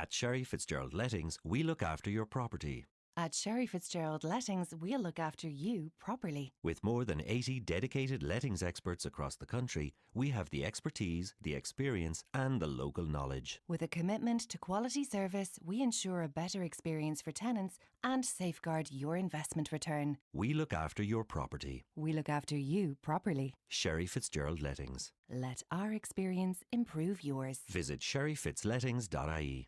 At Sherry Fitzgerald Lettings, we look after your property. At Sherry Fitzgerald Lettings, we'll look after you properly. With more than 80 dedicated lettings experts across the country, we have the expertise, the experience, and the local knowledge. With a commitment to quality service, we ensure a better experience for tenants and safeguard your investment return. We look after your property. We look after you properly. Sherry Fitzgerald Lettings. Let our experience improve yours. Visit sherryfitzlettings.ie.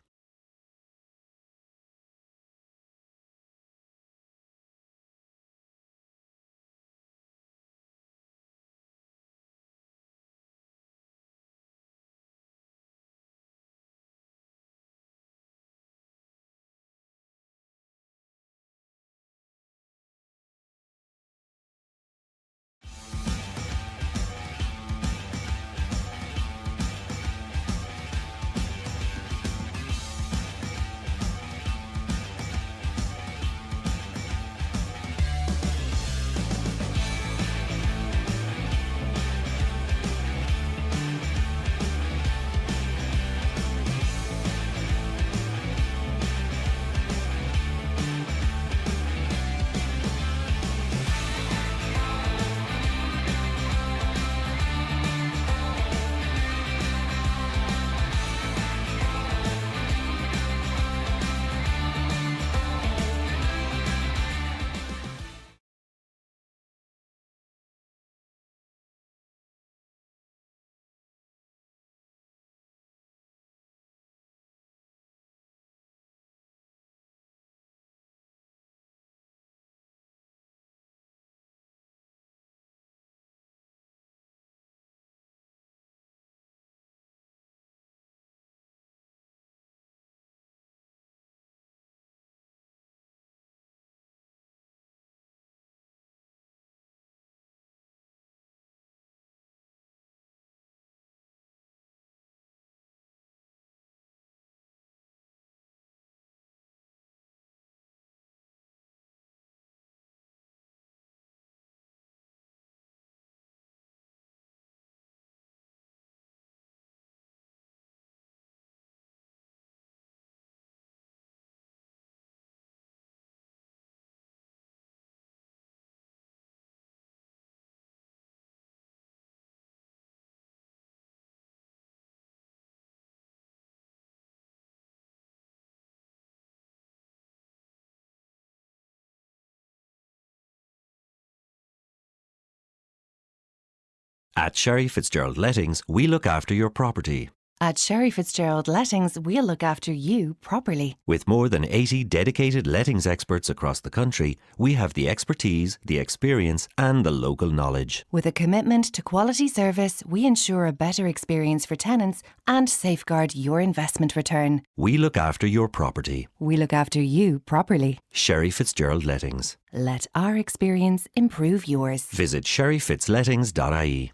At Sherry Fitzgerald Lettings, we look after your property. At Sherry Fitzgerald Lettings, we'll look after you properly. With more than 80 dedicated lettings experts across the country, we have the expertise, the experience, and the local knowledge. With a commitment to quality service, we ensure a better experience for tenants and safeguard your investment return. We look after your property. We look after you properly. Sherry Fitzgerald Lettings. Let our experience improve yours. Visit sherryfitzlettings.ie.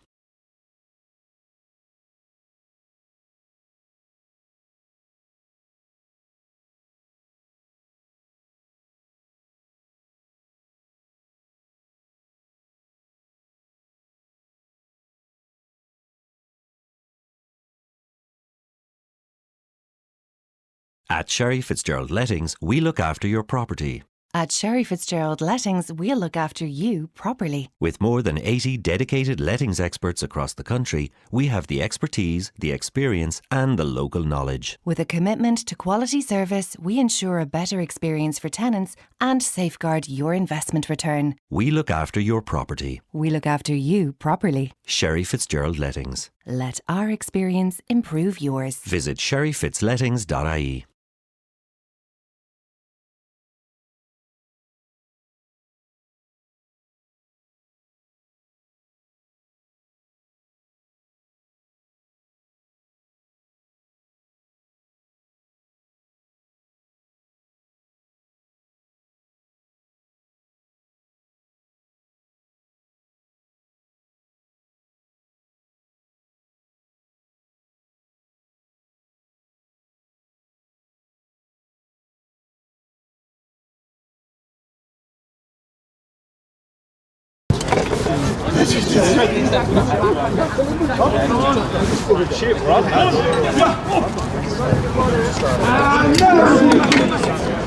At Sherry Fitzgerald Lettings, we look after your property. At Sherry Fitzgerald Lettings, we'll look after you properly. With more than 80 dedicated lettings experts across the country, we have the expertise, the experience, and the local knowledge. With a commitment to quality service, we ensure a better experience for tenants and safeguard your investment return. We look after your property. We look after you properly. Sherry Fitzgerald Lettings. Let our experience improve yours. Visit sherryfitzlettings.ie.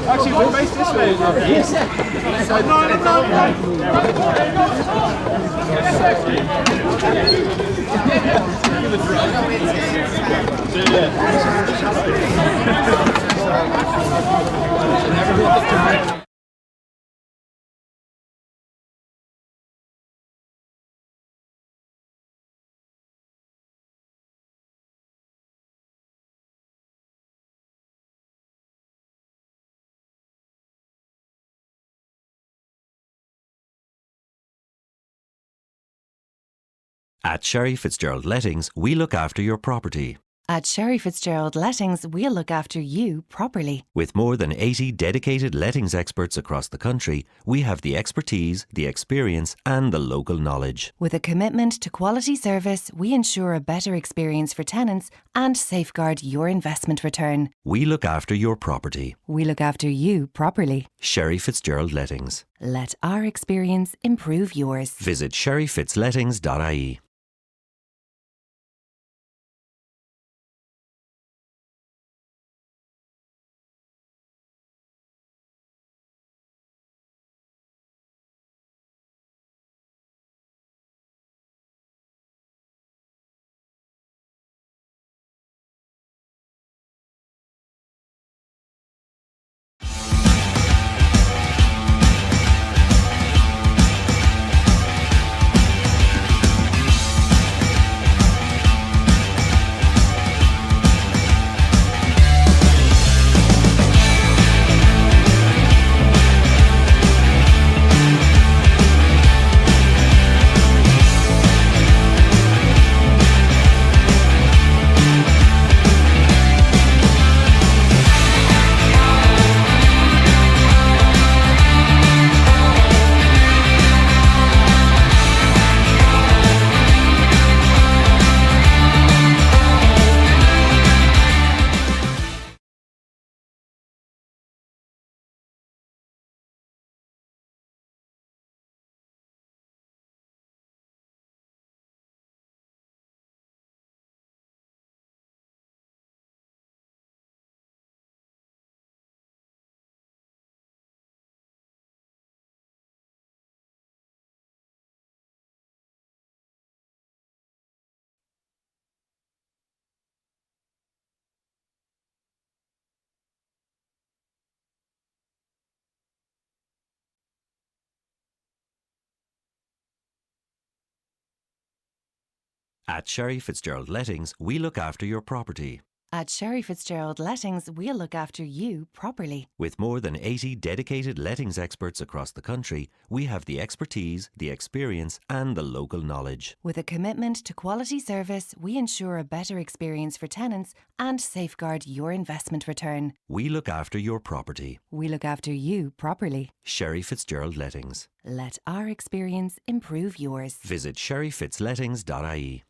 Actually, we're based this way. At Sherry Fitzgerald Lettings, we look after your property. At Sherry Fitzgerald Lettings, we'll look after you properly. With more than 80 dedicated lettings experts across the country, we have the expertise, the experience, and the local knowledge. With a commitment to quality service, we ensure a better experience for tenants and safeguard your investment return. We look after your property. We look after you properly. Sherry Fitzgerald Lettings. Let our experience improve yours. Visit sherryfitzlettings.ie. At Sherry Fitzgerald Lettings, we look after your property. At Sherry Fitzgerald Lettings, we'll look after you properly. With more than 80 dedicated lettings experts across the country, we have the expertise, the experience, and the local knowledge. With a commitment to quality service, we ensure a better experience for tenants and safeguard your investment return. We look after your property. We look after you properly. Sherry Fitzgerald Lettings. Let our experience improve yours. Visit sherryfitzlettings.ie.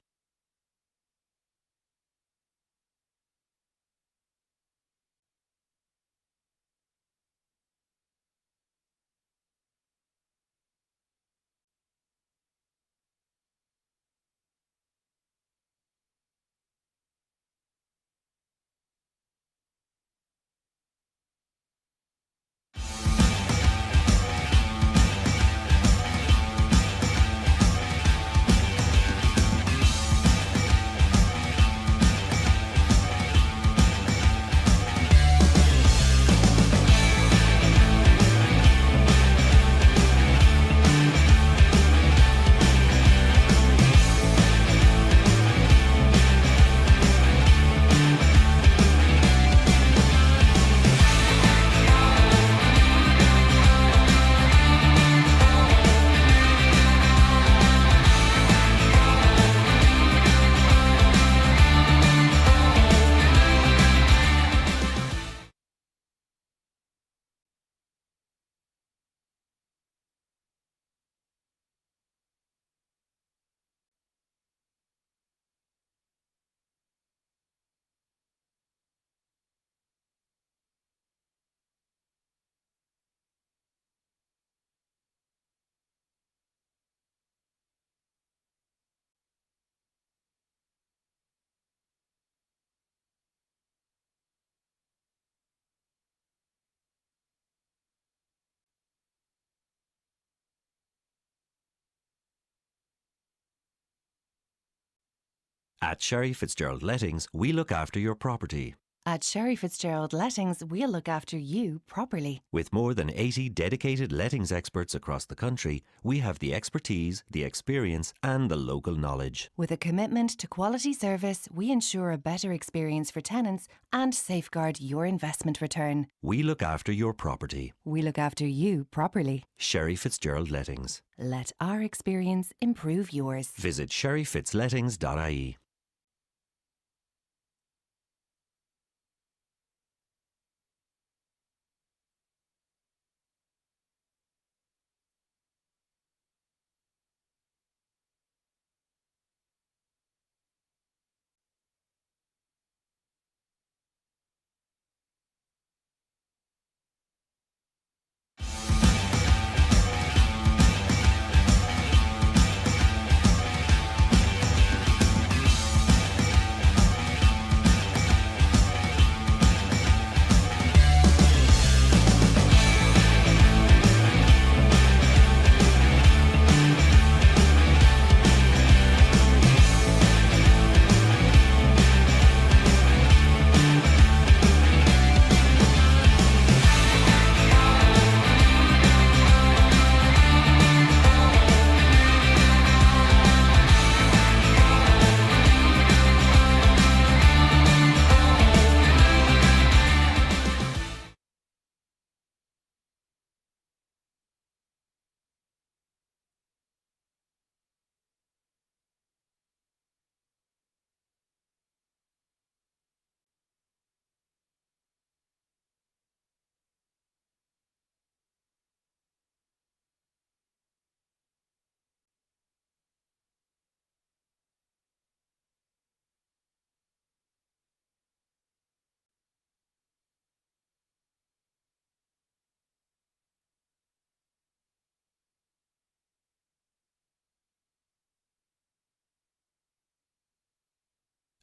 At Sherry Fitzgerald Lettings, we look after your property. At Sherry Fitzgerald Lettings, we'll look after you properly. With more than 80 dedicated lettings experts across the country, we have the expertise, the experience, and the local knowledge. With a commitment to quality service, we ensure a better experience for tenants and safeguard your investment return. We look after your property. We look after you properly. Sherry Fitzgerald Lettings. Let our experience improve yours. Visit sherryfitzlettings.ie.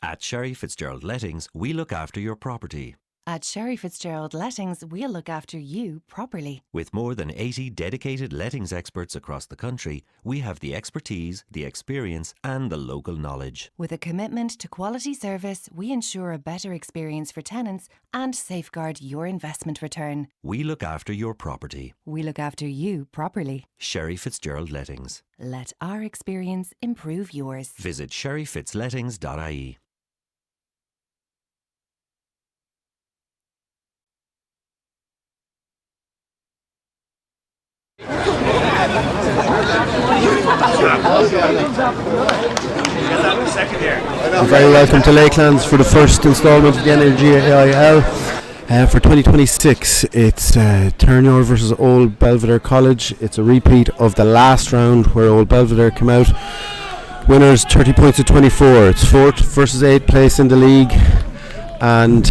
At Sherry Fitzgerald Lettings, we look after your property. At Sherry Fitzgerald Lettings, we'll look after you properly. With more than 80 dedicated lettings experts across the country, we have the expertise, the experience, and the local knowledge. With a commitment to quality service, we ensure a better experience for tenants and safeguard your investment return. We look after your property. We look after you properly. Sherry Fitzgerald Lettings. Let our experience improve yours. Visit sherryfitzlettings.ie. Very welcome to Lakelands for the first instalment of the Energy AIL. For 2026, it's Terenure versus Old Belvedere College. It's a repeat of the last round where Old Belvedere came out winners 30 points to 24. It's 4th versus 8th place in the league, and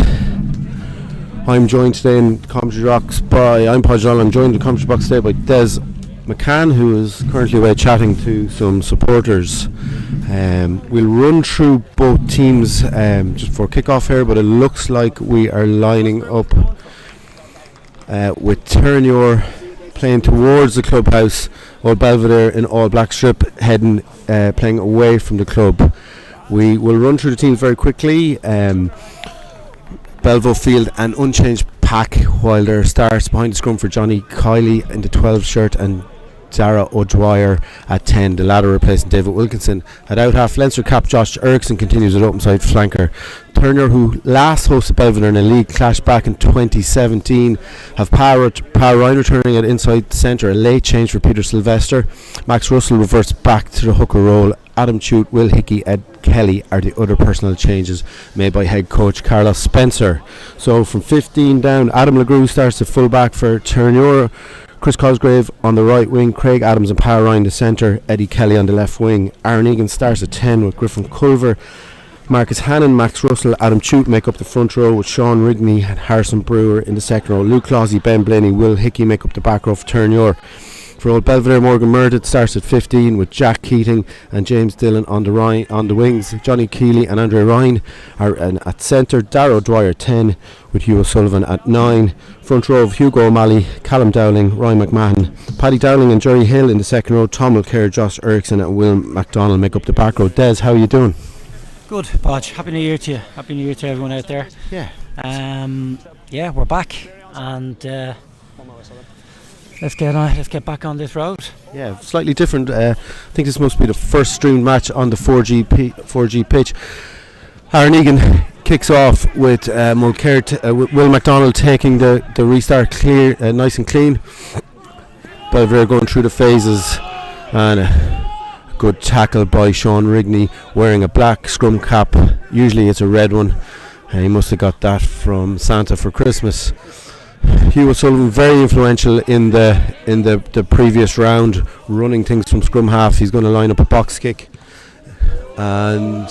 I'm joined today in Commentary Box I'm Paul John. I'm joined in Commentary Box today by Des McCann, who is currently away chatting to some supporters. We'll run through both teams just before kick-off here, but it looks like we are lining up with Terenure playing towards the clubhouse, Old Belvedere in all black strip heading playing away from the club. We will run through the teams very quickly. Belvo field an unchanged pack, while there starts behind the scrum for Johnny Kiley in the 12 shirt and Dara O'Dwyer at 10, the latter replacing David Wilkinson. At out half, Leinster cap Josh Erickson continues at open side flanker. Turner, who last hosted Belvedere in a league clash back in 2017, have Power Ryan returning at inside centre, a late change for Peter Sylvester. Max Russell reverts back to the hooker role. Adam Chute, Will Hickey, Ed Kelly are the other personnel changes made by head coach Carlos Spencer. So from 15 down, Adam LeGroux starts at full back for Terenure. Chris Cosgrave on the right wing, Craig Adams and Power Ryan the centre, Eddie Kelly on the left wing. Aaron Egan starts at 10 with Griffin Culver. Marcus Hannon, Max Russell, Adam Chute make up the front row with Sean Rigney and Harrison Brewer in the second row. Luke Clausey, Ben Blaney, Will Hickey make up the back row for Terenure. For Old Belvedere, Morgan Murdoch starts at 15 with Jack Keating and James Dillon on the wings. Johnny Keeley and Andre Ryan are at centre. Darrow Dwyer 10 with Hugh O'Sullivan at 9. Front row of Hugo O'Malley, Callum Dowling, Ryan McMahon, Paddy Dowling and Jerry Hill in the second row. Tom Mulcair, Josh Erickson and Will MacDonald make up the back row. Des, how are you doing? Good, Podge. Happy New Year to you. Happy New Year to everyone out there. Yeah. Yeah, we're back, and let's get back on this road. Yeah, slightly different. I think this must be the first streamed match on the 4G pitch. Aaron Egan kicks off with with Will McDonald taking the restart clear, nice and clean. Belvedere going through the phases, and a good tackle by Sean Rigney, wearing a black scrum cap. Usually it's a red one. He must have got that from Santa for Christmas. Hugh O'Sullivan very influential in the previous round, running things from scrum half. He's going to line up a box kick, and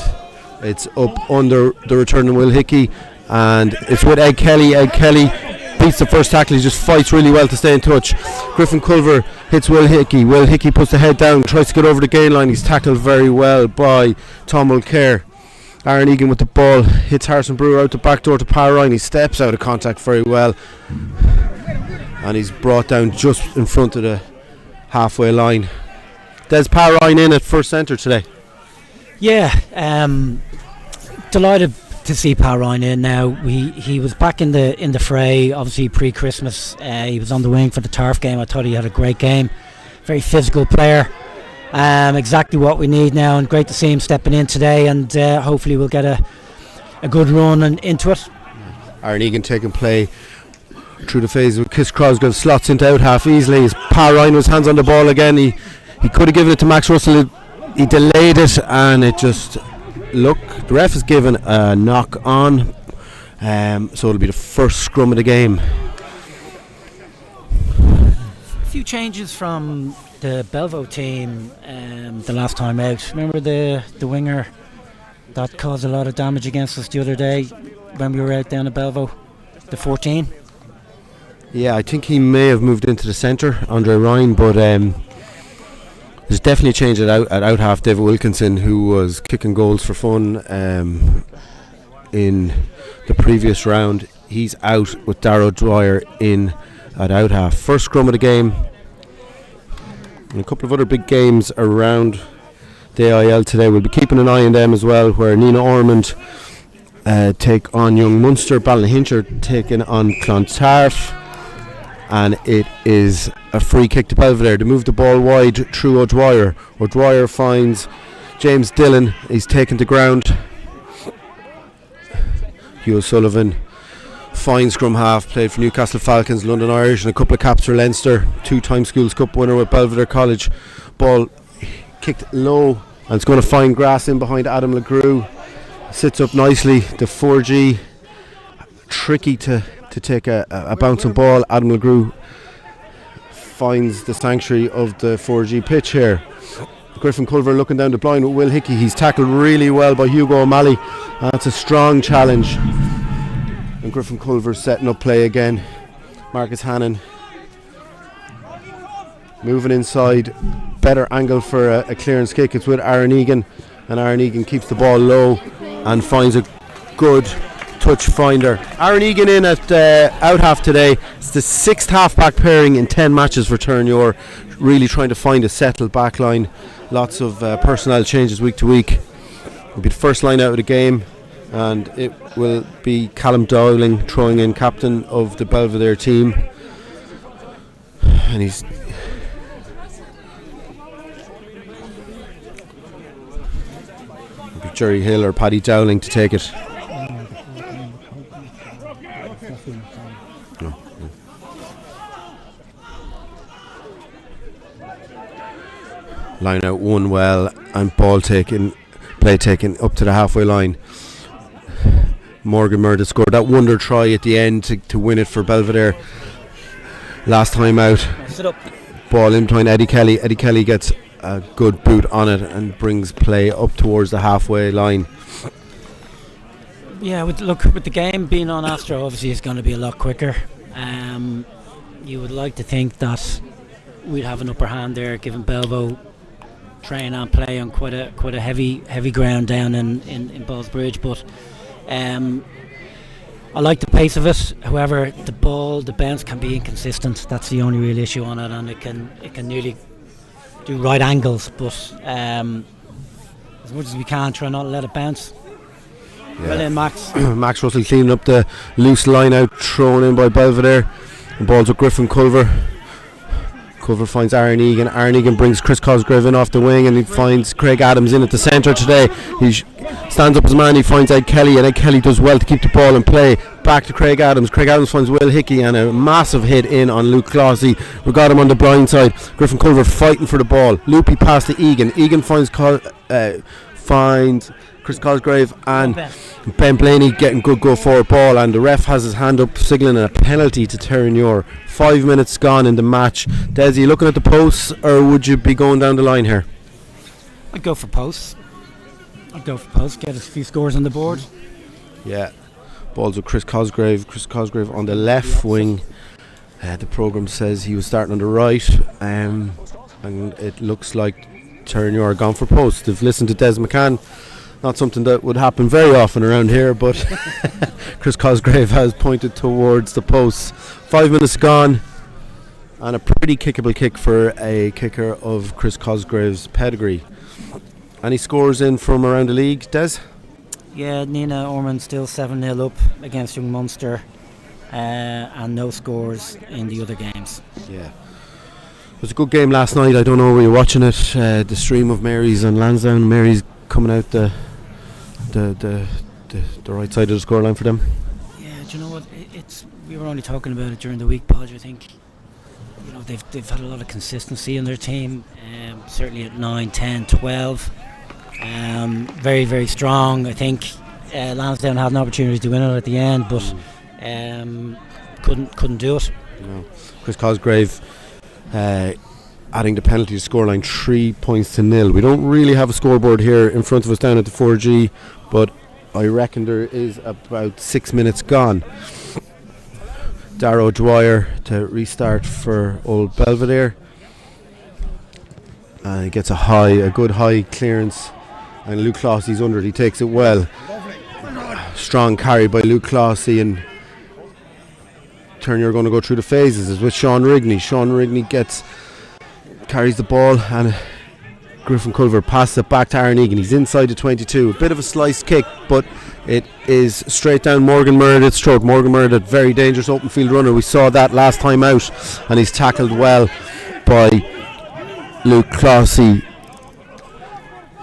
it's up under the return of Will Hickey, and it's with Ed Kelly. Ed Kelly beats the first tackle. He just fights really well to stay in touch. Griffin Culver hits Will Hickey. Will Hickey puts the head down, tries to get over the gain line. He's tackled very well by Tom Mulcair. Aaron Egan with the ball hits Harrison Brewer out the back door to Power. He steps out of contact very well, and he's brought down just in front of the halfway line. There's Power in at first centre today. Yeah, delighted to see Power in now. He was back in the fray, obviously pre-Christmas. He was on the wing for the Turf game. I thought he had a great game. Very physical player. Exactly what we need now, and great to see him stepping in today, and hopefully we'll get a good run into it. Aaron Egan taking play through the phase with Kiss Crosgrove, slots into out half easily. As Power Ryan was hands on the ball again, he could have given it to Max Russell. He delayed it, and it just the ref has given a knock on, so it'll be the first scrum of the game. A few changes from the Belvo team the last time out. Remember the winger that caused a lot of damage against us the other day when we were out down at Belvo, the 14? Yeah, I think he may have moved into the centre, Andre Ryan, but there's definitely a change at out half. David Wilkinson, who was kicking goals for fun in the previous round, he's out with Darrow Dwyer in at out half. First scrum of the game. And a couple of other big games around the AIL today. We'll be keeping an eye on them as well, where Nina Ormond take on Young Munster, Ballinhincher taking on Clontarf, and it is a free kick to Belvedere to move the ball wide through O'Dwyer. O'Dwyer finds James Dillon. He's taken to ground. Hugh O'Sullivan, fine scrum half, played for Newcastle Falcons, London Irish, and a couple of caps for Leinster. Two-time Schools Cup winner with Belvedere College. Ball kicked low, and it's going to find grass in behind Adam LeGroux. Sits up nicely. The 4G, tricky to take a bouncing ball. Adam LeGroux finds the sanctuary of the 4G pitch here. Griffin Culver looking down the blind with Will Hickey. He's tackled really well by Hugo O'Malley. That's a strong challenge. And Griffin Culver setting up play again. Marcus Hannon moving inside. Better angle for a clearance kick. It's with Aaron Egan, and Aaron Egan keeps the ball low and finds a good touch finder. Aaron Egan in at out half today. It's the sixth half-back pairing in 10 matches for Terenure. Really trying to find a settled back line. Lots of personnel changes week to week. It'll be the first line out of the game, and it will be Callum Dowling throwing in, captain of the Belvedere team, and he's it'll be Jerry Hill or Paddy Dowling to take it. No. Line out one well, and play taken up to the halfway line. Morgan Murder scored that wonder try at the end to win it for Belvedere last time out. Ball in behind Eddie Kelly. Eddie Kelly gets a good boot on it and brings play up towards the halfway line. Yeah, with the game being on Astro, obviously it's going to be a lot quicker. You would like to think that we'd have an upper hand there, given Belvo train and play on quite a heavy ground down in Ballsbridge, but I like the pace of it. However, the bounce can be inconsistent. That's the only real issue on it, and it can nearly do right angles. But as much as we can, try not to let it bounce. Well in, Max. Max Russell cleaning up the loose line out, thrown in by Belvedere. The ball's with Griffin Culver. Culver finds Aaron Egan. Aaron Egan brings Chris Cosgrave in off the wing, and he finds Craig Adams in at the centre today. He stands up as man. He finds Ed Kelly, and Ed Kelly does well to keep the ball in play. Back to Craig Adams. Craig Adams finds Will Hickey, and a massive hit in on Luke Clossy. We got him on the blind side. Griffin Culver fighting for the ball. Loopy pass to Egan. Egan finds Chris Cosgrave, and Ben Blaney getting good go forward ball, and the ref has his hand up signalling a penalty to Terenure. 5 minutes gone in the match. Desi, looking at the posts, or would you be going down the line here? I'd go for posts. Get a few scores on the board. Yeah. Balls with Chris Cosgrave. Chris Cosgrave on the left wing. The programme says he was starting on the right, and it looks like Terenure are gone for posts. They've listened to Des McCann. Not something that would happen very often around here, but Chris Cosgrave has pointed towards the posts. 5 minutes gone, and a pretty kickable kick for a kicker of Chris Cosgrave's pedigree. Any scores in from around the league, Des? Yeah, Nina Ormond still 7-0 up against Young Munster, and no scores in the other games. Yeah. It was a good game last night. I don't know, were you watching it? The stream of Mary's and Lansdowne. Mary's coming out the right side of the scoreline for them. Yeah, do you know what? We were only talking about it during the week, Podge. I think they've had a lot of consistency in their team. Certainly at 9, 10, 12. Very, very strong. I think Lansdowne had an opportunity to win it at the end, but couldn't do it. No. Chris Cosgrave adding the penalty to scoreline 3 points to 0. We don't really have a scoreboard here in front of us down at the 4G, but I reckon there is about 6 minutes gone. Darrow Dwyer to restart for Old Belvedere, and he gets a good high clearance, and Luke Clossy's under it. He takes it well. Strong carry by Luke Clossy, and Terenure are going to go through the phases. Is with Sean Rigney. Sean Rigney carries the ball, and Griffin Culver passes it back to Aaron Egan. He's inside the 22. A bit of a sliced kick, but it is straight down Morgan Meredith's throat. Morgan Meredith, very dangerous open field runner. We saw that last time out, and he's tackled well by Luke Clossy.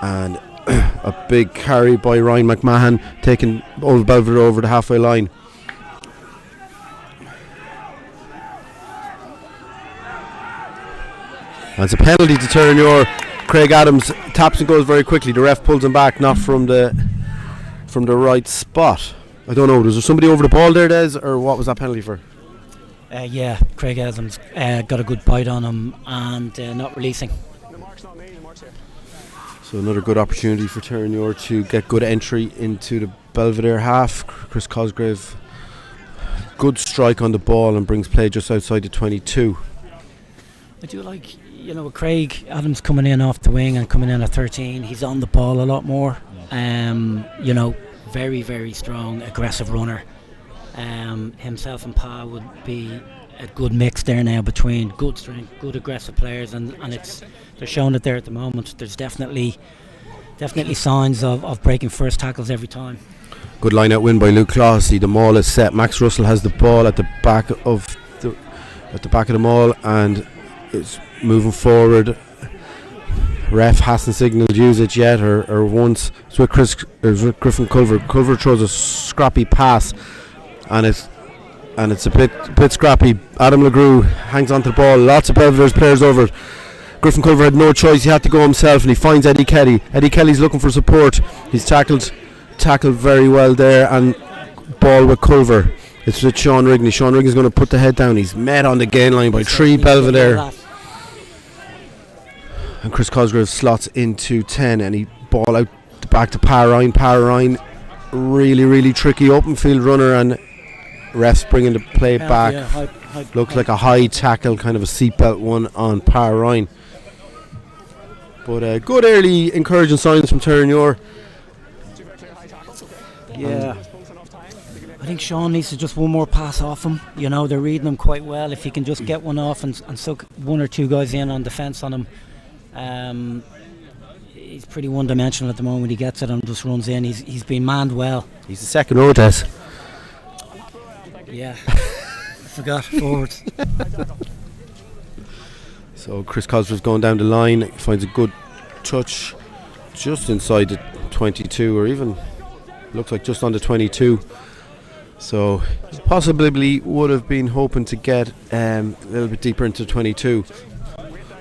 And a big carry by Ryan McMahon, taking Old Belvedere over the halfway line. And it's a penalty to Terenure. Craig Adams taps and goes very quickly. The ref pulls him back, not from the right spot. I don't know, was there somebody over the ball there, Des, or what was that penalty for? Yeah, Craig Adams got a good bite on him and not releasing. So another good opportunity for Terenure to get good entry into the Belvedere half. Chris Cosgrave, good strike on the ball and brings play just outside the 22. I do like, with Craig Adams coming in off the wing and coming in at 13, he's on the ball a lot more. Very, very strong, aggressive runner. Himself and Pa would be a good mix there now between good strength, good aggressive players, and they're showing it there at the moment. There's definitely signs of breaking first tackles every time. Good line out win by Luke Clossy. The maul is set. Max Russell has the ball at the back of the maul and is moving forward. Ref hasn't signalled usage yet or once. It's with Griffin Culver. Culver throws a scrappy pass, and it's a bit scrappy. Adam LeGroux hangs onto the ball. Lots of Belvedere's players over it. Griffin Culver had no choice. He had to go himself, and he finds Eddie Kelly. Eddie Kelly's looking for support. He's tackled very well there, and ball with Culver. It's with Sean Rigney. Sean Rigney's going to put the head down. He's met on the gain line by 3 Belvedere. And Chris Cosgrave slots into 10, and he ball out back to Parrine. Parrine, really, really tricky open field runner, and refs bringing the play back. Looks like a high tackle, kind of a seatbelt one on Parrine. But good early encouraging signs from Terenure. Yeah. I think Sean needs to just one more pass off him. They're reading him quite well. If he can just get one off and suck one or two guys in on defence on him, he's pretty one-dimensional at the moment. He gets it and just runs in. He's been manned well. He's the second row, Des. Yeah. Forgot forwards. So Chris Cosgrave's going down the line, finds a good touch just inside the 22, or even looks like just under 22. So possibly would have been hoping to get a little bit deeper into 22.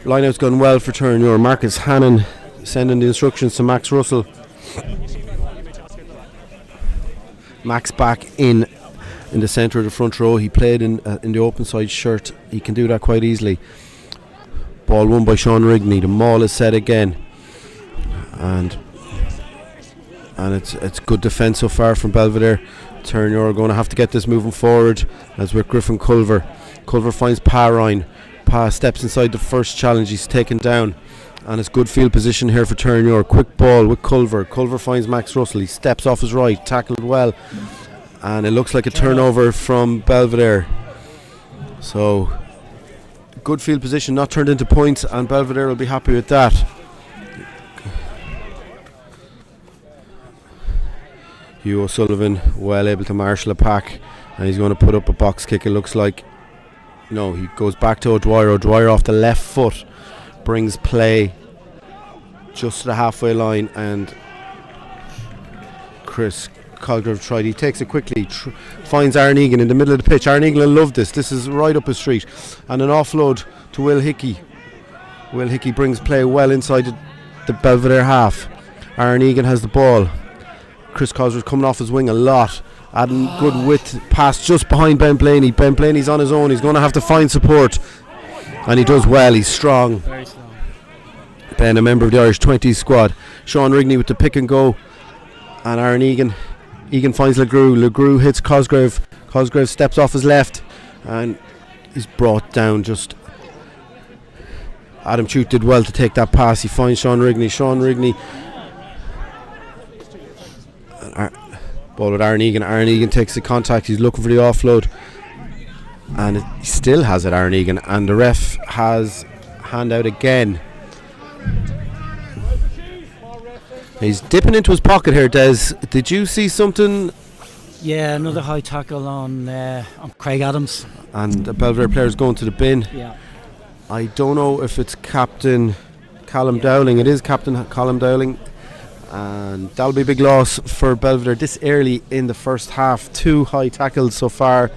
Lineout's gone well for Terenure. Marcus Hannon sending the instructions to Max Russell. Max back in the centre of the front row. He played in the open side shirt. He can do that quite easily. Ball won by Sean Rigney. The maul is set again, and it's good defence so far from Belvedere. Terenure are going to have to get this moving forward, as with Griffin Culver. Culver finds Parine. Pa steps inside the first challenge. He's taken down, and it's good field position here for Terenure. Quick ball with Culver. Culver finds Max Russell. He steps off his right, tackled well, and it looks like a turnover from Belvedere. So good field position, not turned into points, and Belvedere will be happy with that. Hugh O'Sullivan well able to marshal a pack, and he's going to put up a box kick, it looks like. No, he goes back to O'Dwyer. O'Dwyer off the left foot brings play just to the halfway line, and Chris Cosgrave tried. He takes it quickly, finds Aaron Egan in the middle of the pitch. Aaron Egan will love this. This is right up his street. And an offload to Will Hickey. Will Hickey brings play well inside the Belvedere half. Aaron Egan has the ball. Chris Cosgrave coming off his wing a lot, adding good width pass just behind Ben Blaney. Ben Blaney's on his own. He's going to have to find support, and he does well. He's strong. Very strong. Ben, a member of the Irish 20s squad. Sean Rigney with the pick and go, and Aaron Egan. Egan finds Legrew. Legrew hits Cosgrave. Cosgrave steps off his left and is brought down. Just Adam Chute did well to take that pass. He finds Sean Rigney. Sean Rigney. Ball with Aaron Egan. Aaron Egan takes the contact. He's looking for the offload, and he still has it, Aaron Egan, and the ref has hand out again. He's dipping into his pocket here, Des. Did you see something? Yeah, another high tackle on Craig Adams. And the Belvedere player's going to the bin. Yeah. I don't know if it's Captain Callum Dowling. It is Captain Callum Dowling. And that'll be a big loss for Belvedere this early in the first half. 2 high tackles so far,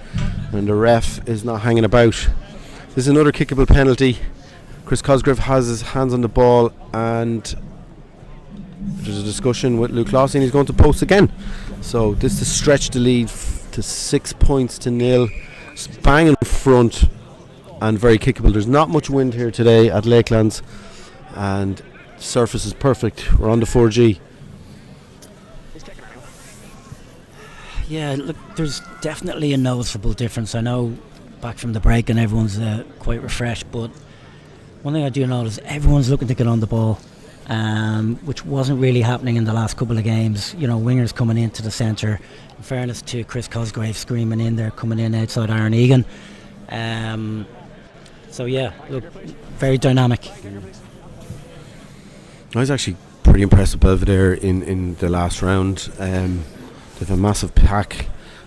and the ref is not hanging about. This is another kickable penalty. Chris Cosgrave has his hands on the ball, and there's a discussion with Luke Lawson. He's going to post again. So this to stretch the lead to 6 points to 0. Bang in front, and very kickable. There's not much wind here today at Lakelands, and surface is perfect. We're on the 4G. Yeah, look, there's definitely a noticeable difference. I know back from the break and everyone's quite refreshed, but one thing I do notice, everyone's looking to get on the ball, which wasn't really happening in the last couple of games. You know, wingers coming into the centre. In fairness to Chris Cosgrave, screaming in there, coming in outside Aaron Egan. So yeah, look, very dynamic. I was actually pretty impressed with Belvedere in the last round. They've a massive pack,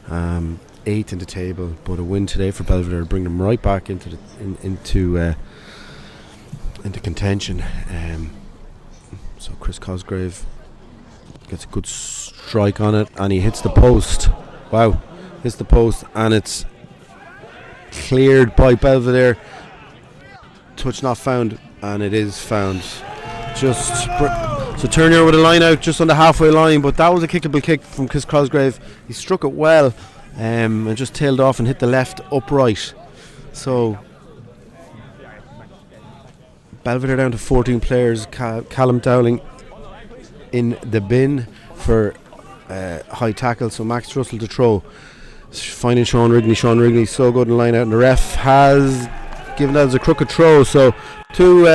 8th in the table, but a win today for Belvedere bring them right back into contention. So Chris Cosgrave gets a good strike on it, and he hits the post. Wow, hits the post, and it's cleared by Belvedere. Touch not found, and it is found. So Terenure with a line out just on the halfway line, but that was a kickable kick from Chris Cosgrave. He struck it well, and just tailed off and hit the left upright. So Belvedere down to 14 players. Callum Dowling in the bin for high tackle, so Max Russell to throw. Finding Sean Rigney. Sean Rigney so good in line out, and the ref has given that as a crooked throw. So two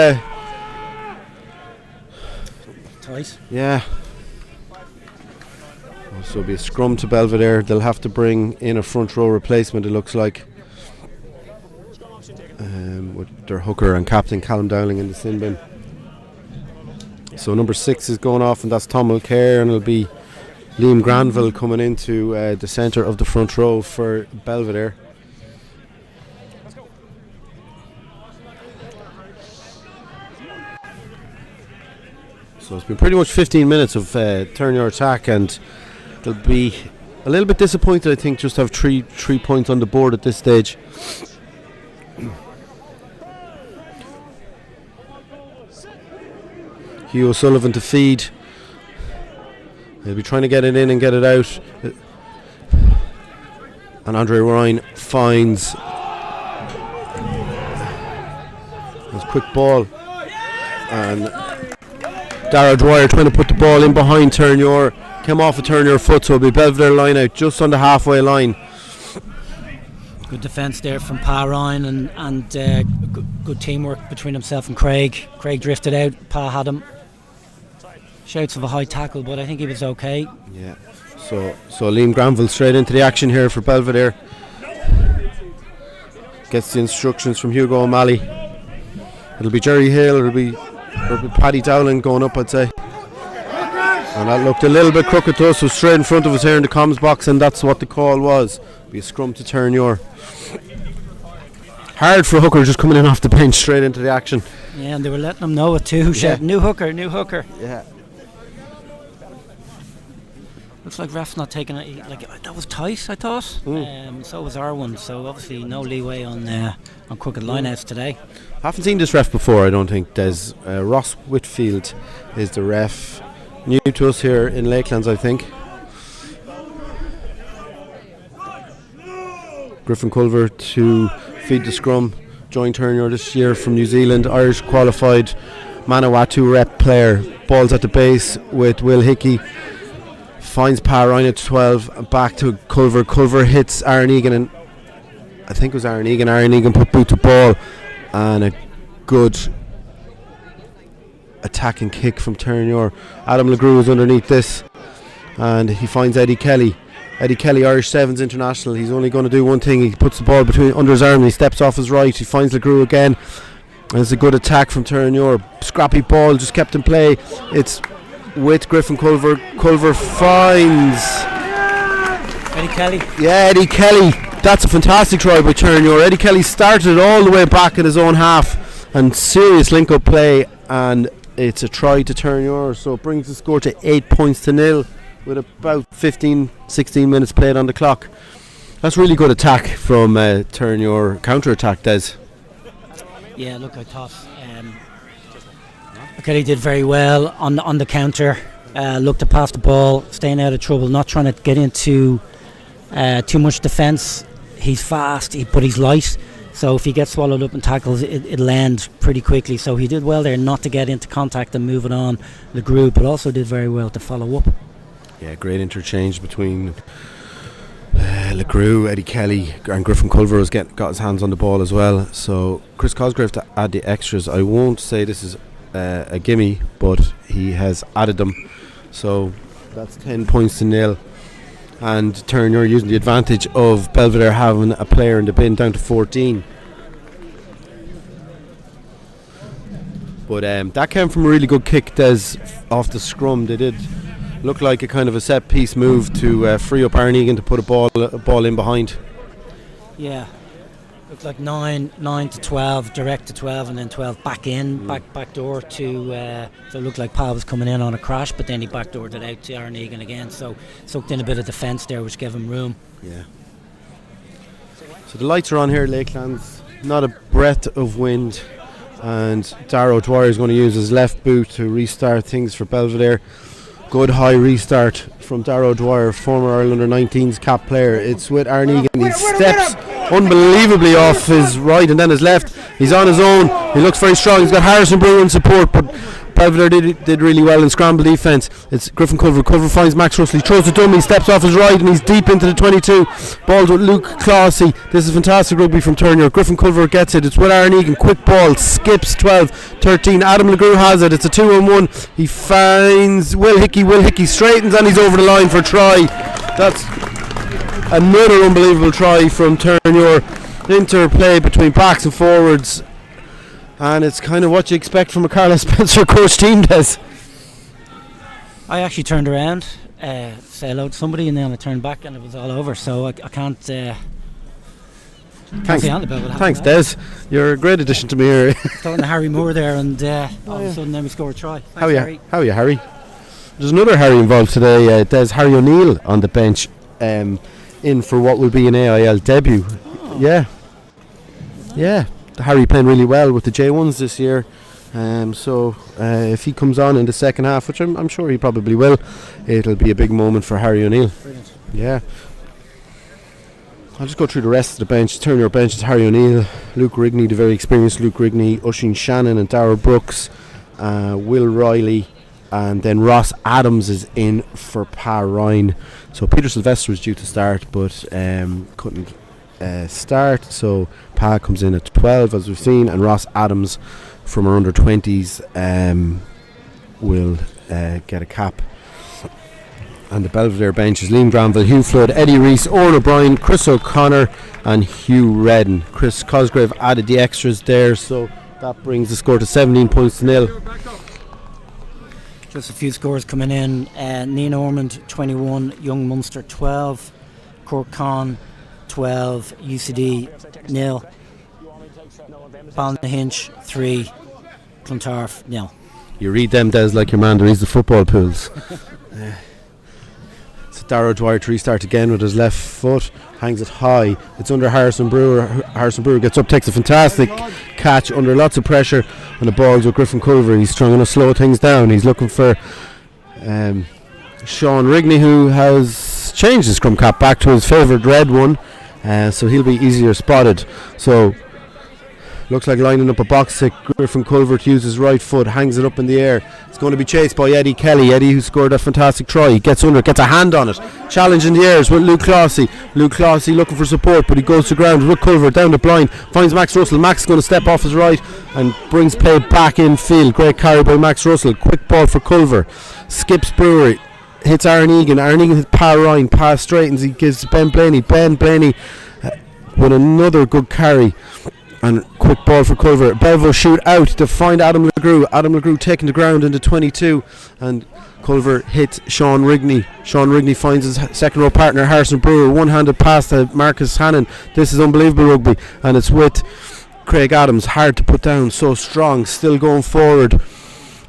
Tight. Yeah. So it'll be a scrum to Belvedere. They'll have to bring in a front row replacement, it looks like, with their hooker and captain Callum Dowling in the sin bin. So number 6 is going off, and that's Tom Mulcair, and it'll be Liam Granville coming into the centre of the front row for Belvedere. So it's been pretty much 15 minutes of Terenure attack, and they'll be a little bit disappointed, I think, just to have three points on the board at this stage. Hugh O'Sullivan to feed. He'll be trying to get it in and get it out. And Andre Ryan finds this quick ball. And Dara Dwyer trying to put the ball in behind Terenure. Came off a Terenure foot, so it'll be Belvedere line out just on the halfway line. Good defence there from Pa Ryan, and good teamwork between himself and Craig. Craig drifted out, Pa had him. Shouts of a high tackle, but I think he was okay. Yeah. So Liam Granville straight into the action here for Belvedere. Gets the instructions from Hugo O'Malley. It'll be Jerry Hill, it'll be Paddy Dowling going up, I'd say. And that looked a little bit crooked to us, so straight in front of us here in the comms box, and that's what the call was. Be a scrum to Terenure. Hard for a hooker just coming in off the bench straight into the action. Yeah, and they were letting him know it too. Shouting, new hooker. Yeah. Looks like ref's not taking it. Like that was tight, I thought. So was our one. So obviously no leeway on crooked lineouts today. Haven't seen this ref before, I don't think. Des Ross Whitfield is the ref. New to us here in Lakelands, I think. Griffin Culver to feed the scrum. Joined Terenure this year from New Zealand. Irish qualified Manawatu rep player. Ball's at the base with Will Hickey. Finds Pa Ryan at 12. Back to Culver. Culver hits Aaron Egan, and I think it was Aaron Egan. Aaron Egan put boot to ball, and a good attacking kick from Terenure. Adam LeGroux is underneath this, and he finds Eddie Kelly. Eddie Kelly, Irish Sevens international. He's only going to do one thing. He puts the ball under his arm and he steps off his right. He finds LeGroux again, and it's a good attack from Terenure. Scrappy ball just kept in play. It's with Griffin Culver. Culver finds Eddie Kelly. Yeah, Eddie Kelly. That's a fantastic try by Terenure. Eddie Kelly started it all the way back in his own half, and serious link-up play, and it's a try to Terenure, so it brings the score to 8-0 with about 15-16 minutes played on the clock. That's really good attack from Terenure, counter-attack, Des. Yeah, look, I thought Kelly did very well on the counter. Looked to pass the ball, staying out of trouble, not trying to get into too much defence. He's fast, but he's light, so if he gets swallowed up in tackles, it'll end pretty quickly. So he did well there not to get into contact and move it on LeGroux, but also did very well to follow up. Yeah, great interchange between LeGroux, Eddie Kelly, and Griffin Culver has got his hands on the ball as well. So Chris Cosgrave to add the extras. I won't say this is a gimme, but he has added them. So that's 10-0. And Terenure using the advantage of Belvedere having a player in the bin down to 14. But that came from a really good kick, Des, off the scrum. They did look like a kind of a set piece move to free up Aaron Egan to put a ball in behind. Yeah, looked like 9 to 12, direct to 12, and then 12 back in, back door to. So it looked like Pa was coming in on a crash, but then he backdoored it out to Aaron Egan again. So soaked in a bit of defence there, which gave him room. Yeah. So the lights are on here, Lakelands. Not a breath of wind, and Darrow Dwyer is going to use his left boot to restart things for Belvedere. Good high restart from Darrow Dwyer, former Ireland Under-19s cap player. It's with Aaron Egan. He steps unbelievably off his right and then his left. He's on his own. He looks very strong. He's got Harrison Brewer in support, but Belvedere did really well in scramble defence. It's Griffin Culver. Culver finds Max Russell. He throws the dummy, steps off his right, and he's deep into the 22. Balls with Luke Clossy. This is fantastic rugby from Terenure. Griffin Culver gets it. It's with Aaron Egan. Quick ball. Skips 12-13. Adam LeGroux has it. It's a 2-on-1. He finds Will Hickey. Will Hickey straightens and he's over the line for a try. That's another unbelievable try from Terenure. Interplay between backs and forwards, and it's kind of what you expect from a Carlos Spencer coach team, Des. I actually turned around, say hello to somebody, and then I turned back and it was all over. So I can't say anything about what happened. Thanks, Des. You're a great addition to me here. Talking to Harry Moore there, and all of a sudden then we score a try. Thanks, How Harry. are you, Harry? There's another Harry involved today. Des Harry O'Neill on the bench, in for what will be an AIL debut. Oh. Yeah. Harry playing really well with the J1s this year. So if he comes on in the second half, which I'm sure he probably will, it'll be a big moment for Harry O'Neill. Brilliant. Yeah. I'll just go through the rest of the bench. Terenure bench is Harry O'Neill, Luke Rigney, the very experienced Luke Rigney, Oisin Shannon and Darragh Brooks, Will Riley, and then Ross Adams is in for Pa Ryan. So Peter Sylvester was due to start, but couldn't start. So Pa comes in at 12, as we've seen, and Ross Adams from our under-20s will get a cap. And the Belvedere bench is Liam Granville, Hugh Flood, Eddie Reese, Owen O'Brien, Chris O'Connor and Hugh Redden. Chris Cosgrave added the extras there, so that brings the score to 17 points to nil. Just a few scores coming in. Nina Ormond 21, Young Munster 12, Cork Con 12, UCD 0, Ballynahinch 3, Clontarf 0. You read them, Des, like your man, there is the football pools. So Darragh O'Dwyer to restart again with his left foot, hangs it high. It's under Harrison Brewer. Harrison Brewer gets up, takes a fantastic catch under lots of pressure, and the ball's with Griffin Culver. He's trying to slow things down. He's looking for Sean Rigney, who has changed his scrum cap back to his favourite red one, so he'll be easier spotted. So looks like lining up a box to Griffin Culver to use his right foot, hangs it up in the air. It's going to be chased by Eddie Kelly. Eddie, who scored a fantastic try, he gets under it, gets a hand on it, challenge in the air is with Luke Clossy. Luke Clossy looking for support, but he goes to ground. Rick Culver down the blind, finds Max Russell. Max is going to step off his right and brings play back in field. Great carry by Max Russell, quick ball for Culver, skips Brewery, hits Aaron Egan. Aaron Egan hits Pa Ryan, Pa straightens, he gives Ben Blaney with another good carry. And quick ball for Culver. Belvo shoot out to find Adam LeGroux. Adam LeGroux taking the ground into 22. And Culver hits Sean Rigney. Sean Rigney finds his second row partner Harrison Brewer. One-handed pass to Marcus Hannon. This is unbelievable rugby. And it's with Craig Adams. Hard to put down. So strong. Still going forward.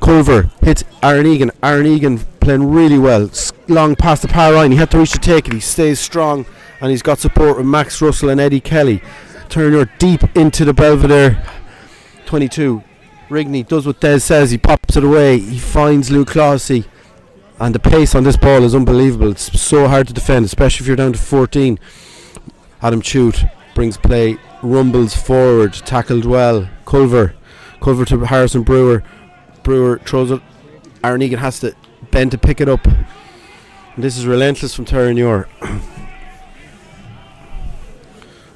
Culver hits Aaron Egan. Aaron Egan playing really well. Long pass to Pa Ryan. He had to reach to take it. He stays strong. And he's got support with Max Russell and Eddie Kelly. Terenure deep into the Belvedere 22. Rigney does what Des says, he pops it away, he finds Luke Clossy, and the pace on this ball is unbelievable. It's so hard to defend, especially if you're down to 14. Adam Chute brings play, rumbles forward, tackled well. Culver to Harrison Brewer. Brewer throws it, Aaron Egan has to bend to pick it up. And this is relentless from Terenure.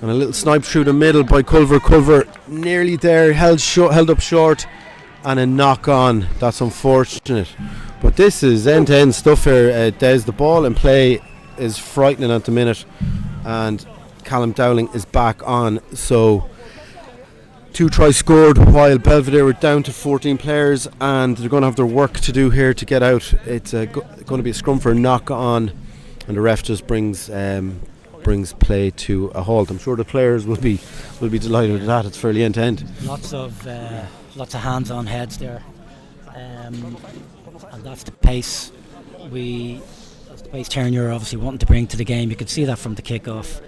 And a little snipe through the middle by Culver. Culver nearly there, held up short, and a knock on. That's unfortunate. But this is end-to-end stuff here, Des. The ball in play is frightening at the minute, and Callum Dowling is back on. So 2 tries scored while Belvedere were down to 14 players, and they're going to have their work to do here to get out. It's going to be a scrum for a knock on, and the ref just brings play to a halt. I'm sure the players will be delighted with that. It's fairly end to end. Lots of hands on heads there, and that's the pace Terenure obviously wanting to bring to the game. You could see that from the kickoff.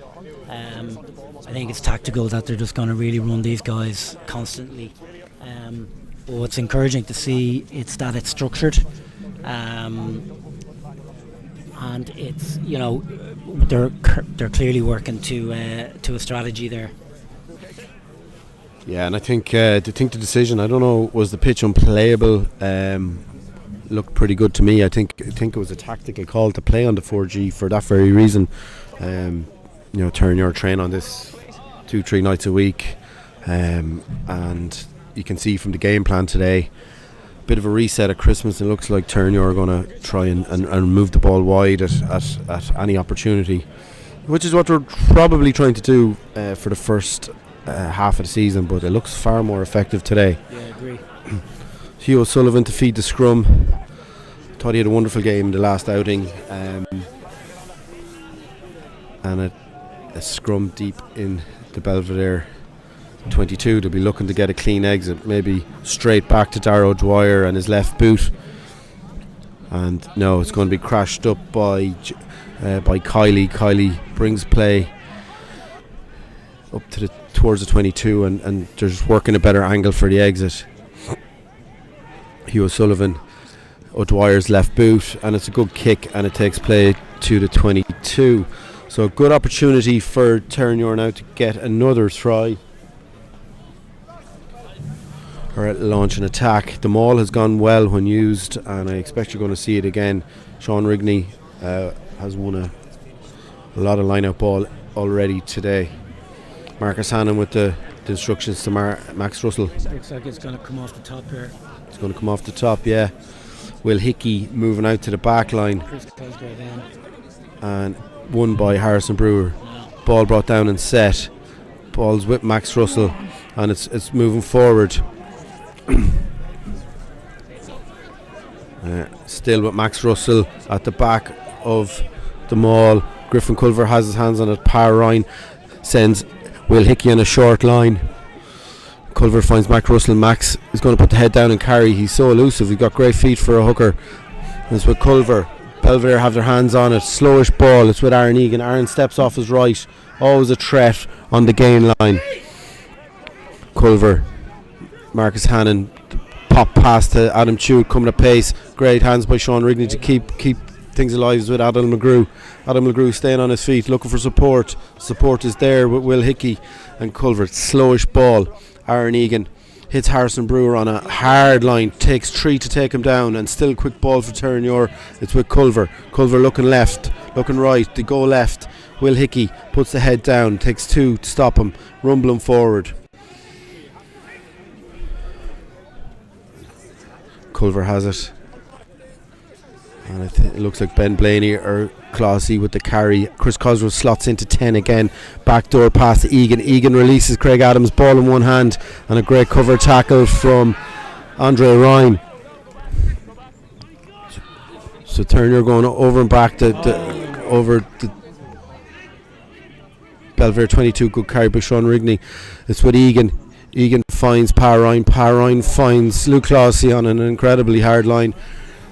I think it's tactical that they're just going to really run these guys constantly. But what's encouraging to see it's structured. And it's, they're clearly working to a strategy there. Yeah, and I think the decision, I don't know, was the pitch unplayable? Looked pretty good to me. I think it was a tactical call to play on the 4G for that very reason. Terenure train on this 2-3 nights a week, and you can see from the game plan today, bit of a reset at Christmas. It looks like Terenure are going to try and move the ball wide at any opportunity, which is what they're probably trying to do for the first half of the season, but it looks far more effective today. Yeah, I agree. Hugh O'Sullivan to feed the scrum. thought he had a wonderful game in the last outing, and a scrum deep in the Belvedere 22. They'll be looking to get a clean exit, maybe straight back to Darrow Dwyer and his left boot. And no, it's going to be crashed up by Kylie. Kylie brings play up to towards the 22, and they're just working a better angle for the exit. Hugh O'Sullivan, O'Dwyer's left boot, and it's a good kick, and it takes play to the 22. So a good opportunity for Terenure now to get another try, or launch an attack. The maul has gone well when used, and I expect you're going to see it again. Sean Rigney has won a lot of line-out ball already today. Marcus Hannon with the instructions to Max Russell. Looks like it's going to come off the top here. It's going to come off the top, yeah. Will Hickey moving out to the back line. Chris Cosgrave in. And won by Harrison Brewer. Ball brought down and set. Ball's with Max Russell, and it's moving forward. Still with Max Russell at the back of the maul. Griffin Culver has his hands on it. Par Ryan sends Will Hickey on a short line. Culver finds Max Russell. Max is going to put the head down and carry. He's so elusive. He's got great feet for a hooker. And it's with Culver. Belvedere have their hands on it. Slowish ball. It's with Aaron Egan. Aaron steps off his right. Always a threat on the gain line. Culver. Marcus Hannon. Pop pass to Adam Chute coming at pace. Great hands by Sean Rigney to keep things alive with Adam McGrew. Adam McGrew staying on his feet, looking for support. Support is there with Will Hickey and Culver. Slowish ball. Aaron Egan hits Harrison Brewer on a hard line, takes 3 to take him down, and still quick ball for Terenure. It's with Culver. Culver looking left, looking right. They go left. Will Hickey puts the head down, takes 2 to stop him, rumbling forward. Culver has it, and it looks like Ben Blaney or Clossy with the carry. Chris Cosgrove slots into 10 again. Backdoor pass to Egan. Egan releases Craig Adams, ball in one hand, and a great cover tackle from Andre Ryan. So Terenure going over and back over the Belvedere 22. Good carry by Sean Rigney. It's with Egan. Egan finds Par Ryan. Par Ryan finds Luke Clossy on an incredibly hard line.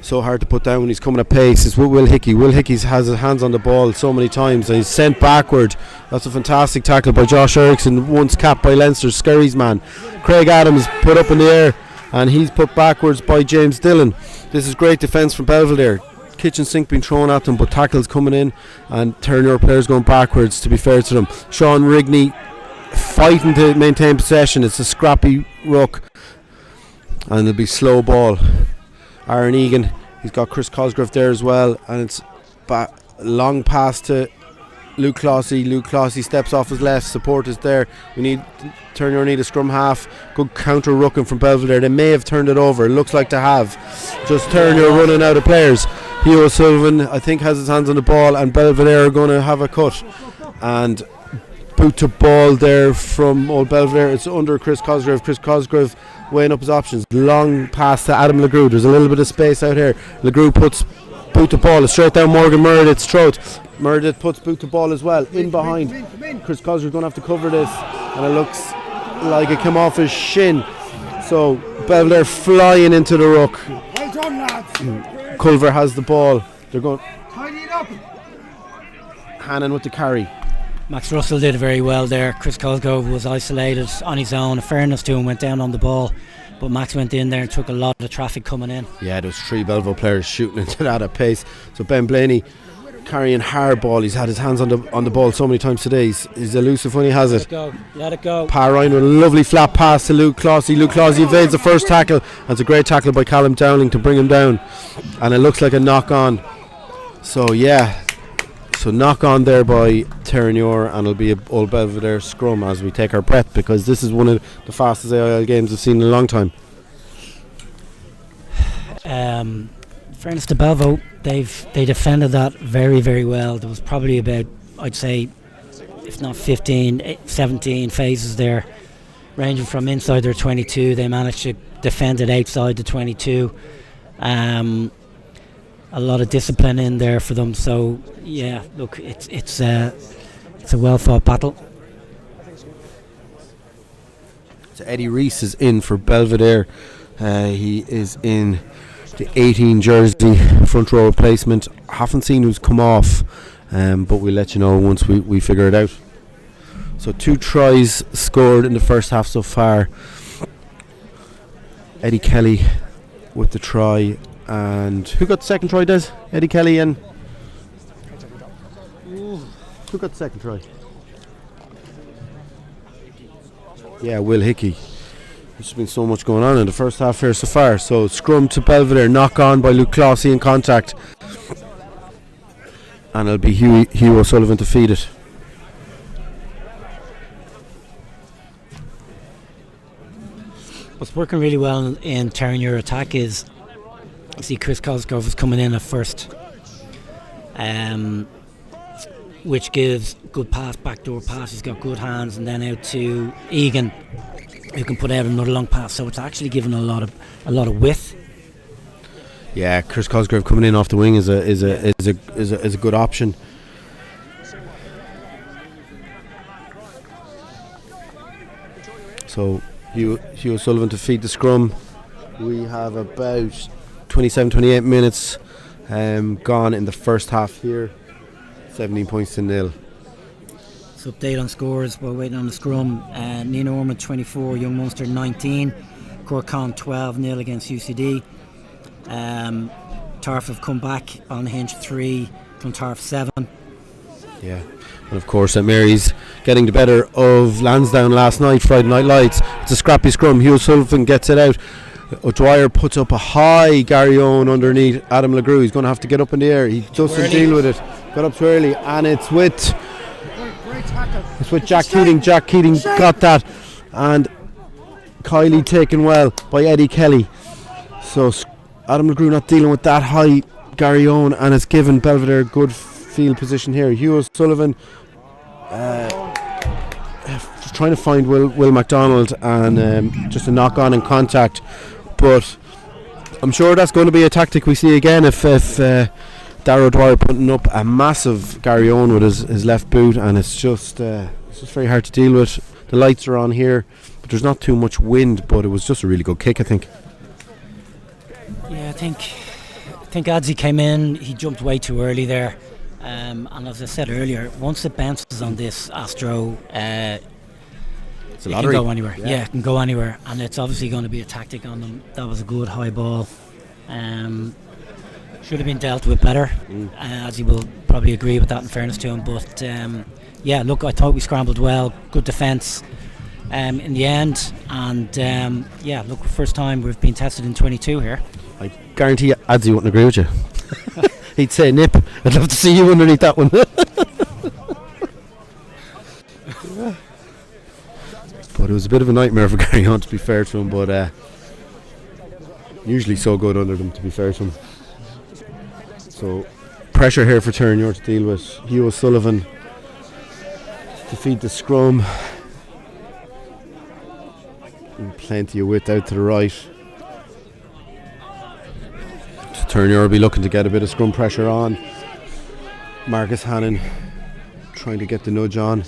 So hard to put down when he's coming at pace. It's with Will Hickey. Will Hickey has his hands on the ball so many times, and he's sent backward. That's a fantastic tackle by Josh Erickson, once capped by Leinster's Skerries man. Craig Adams put up in the air, and he's put backwards by James Dillon. This is great defence from Belvedere. Kitchen sink being thrown at them, but tackles coming in, and Terenure players going backwards, to be fair to them. Sean Rigney fighting to maintain possession. It's a scrappy ruck, and it'll be slow ball. Aaron Egan, he's got Chris Cosgrove there as well, and it's long pass to Luke Clossy. Luke Clossy steps off his left. Support is there. Terenure need a scrum half. Good counter rucking from Belvedere. They may have turned it over. It looks like to have. Just Terenure running out of players. Hugh O'Sullivan, I think, has his hands on the ball, and Belvedere are going to have a cut. And boot to ball there from old Belvedere. It's under Chris Cosgrove. Chris Cosgrove weighing up his options. Long pass to Adam LeGroux. There's a little bit of space out here. LeGroux puts boot to ball. It's straight down Morgan Meredith's throat. Meredith puts boot to ball as well. In behind. Chris Cosgrove's going to have to cover this, and it looks like it came off his shin. So Belvedere flying into the ruck. Well done, lads. Culver has the ball. They're going. Tidy it up. Hannon with the carry. Max Russell did very well there. Chris Cosgrove was isolated on his own. In fairness to him, went down on the ball, but Max went in there and took a lot of the traffic coming in. Yeah, there was 3 Belvo players shooting into that at pace. So Ben Blaney carrying hard ball. He's had his hands on the ball so many times today. He's elusive when he has it. Let it go. Par Ryan with a lovely flat pass to Luke Clossy. Luke Clossy evades the first tackle. That's a great tackle by Callum Dowling to bring him down, and it looks like a knock on. So yeah. So knock on there by Terenure, and it'll be a old Belvedere scrum as we take our breath, because this is one of the fastest AIL games I've seen in a long time. Fairness to Belvo, they defended that very, very well. There was probably about, I'd say, if not 15, 17 phases there, ranging from inside their 22. They managed to defend it outside the 22. a lot of discipline in there for them. So yeah, look, it's a well fought battle. So Eddie Reese is in for Belvedere. He is in the 18 jersey, front row replacement. Haven't seen who's come off, but we'll let you know once we figure it out. So 2 tries scored in the first half so far. Eddie Kelly with the try, and who got the second try? Des? Eddie Kelly and who got the second try? Yeah, Will Hickey. There's been so much going on in the first half here so far. So scrum to Belvedere, knock on by Luke Clossy in contact, and it'll be Hugh O'Sullivan to feed it. What's working really well in Terenure attack is, you see Chris Cosgrove is coming in at first, which gives good pass, backdoor pass. He's got good hands, and then out to Egan, who can put out another long pass. So it's actually giving a lot of width. Yeah, Chris Cosgrove coming in off the wing is a good option. So Hugh O'Sullivan to feed the scrum. We have about 27-28 minutes gone in the first half here. 17 points to 0. So update on scores, we're waiting on the scrum. Nina Ormond 24, Young Munster 19, Corkon 12-0 against UCD. Tarf have come back on Hinge 3, Clontarf 7. Yeah, and of course St Mary's getting the better of Lansdowne last night, Friday Night Lights. It's a scrappy scrum. Hugh Sullivan gets it out. O'Dwyer puts up a high Gary Owen underneath Adam LeGrew. He's going to have to get up in the air. He doesn't deal with it. Got up too early, and it's with Jack Keating. Jack Keating got that, and Kylie taken well by Eddie Kelly. So Adam LeGrew not dealing with that high Gary Owen, and it's given Belvedere a good field position here. Hugh O'Sullivan trying to find Will MacDonald, and just a knock on in contact, but I'm sure that's going to be a tactic we see again if Darrow Dwyer putting up a massive Gary Owen with his left boot, and it's just very hard to deal with. The lights are on here, but there's not too much wind, but it was just a really good kick, I think. Yeah, I think Adzi came in, he jumped way too early there, and as I said earlier, once it bounces on this Astro, it's a it lottery. can go anywhere. Yeah, it can go anywhere, and it's obviously going to be a tactic on them. That was a good high ball. Should have been dealt with better, as you will probably agree with that, in fairness to him. But yeah, look, I thought we scrambled well, good defence in the end, and yeah, look, first time we've been tested in 22 here. I guarantee Adzi wouldn't agree with you. He'd say nip. I'd love to see you underneath that one. But it was a bit of a nightmare for Gary Hunt, to be fair to him, but usually so good under them, to be fair to him. So pressure here for Terenure to deal with. Hugh O'Sullivan to feed the scrum, and plenty of width out to the right. So Terenure will be looking to get a bit of scrum pressure on. Marcus Hannon trying to get the nudge on.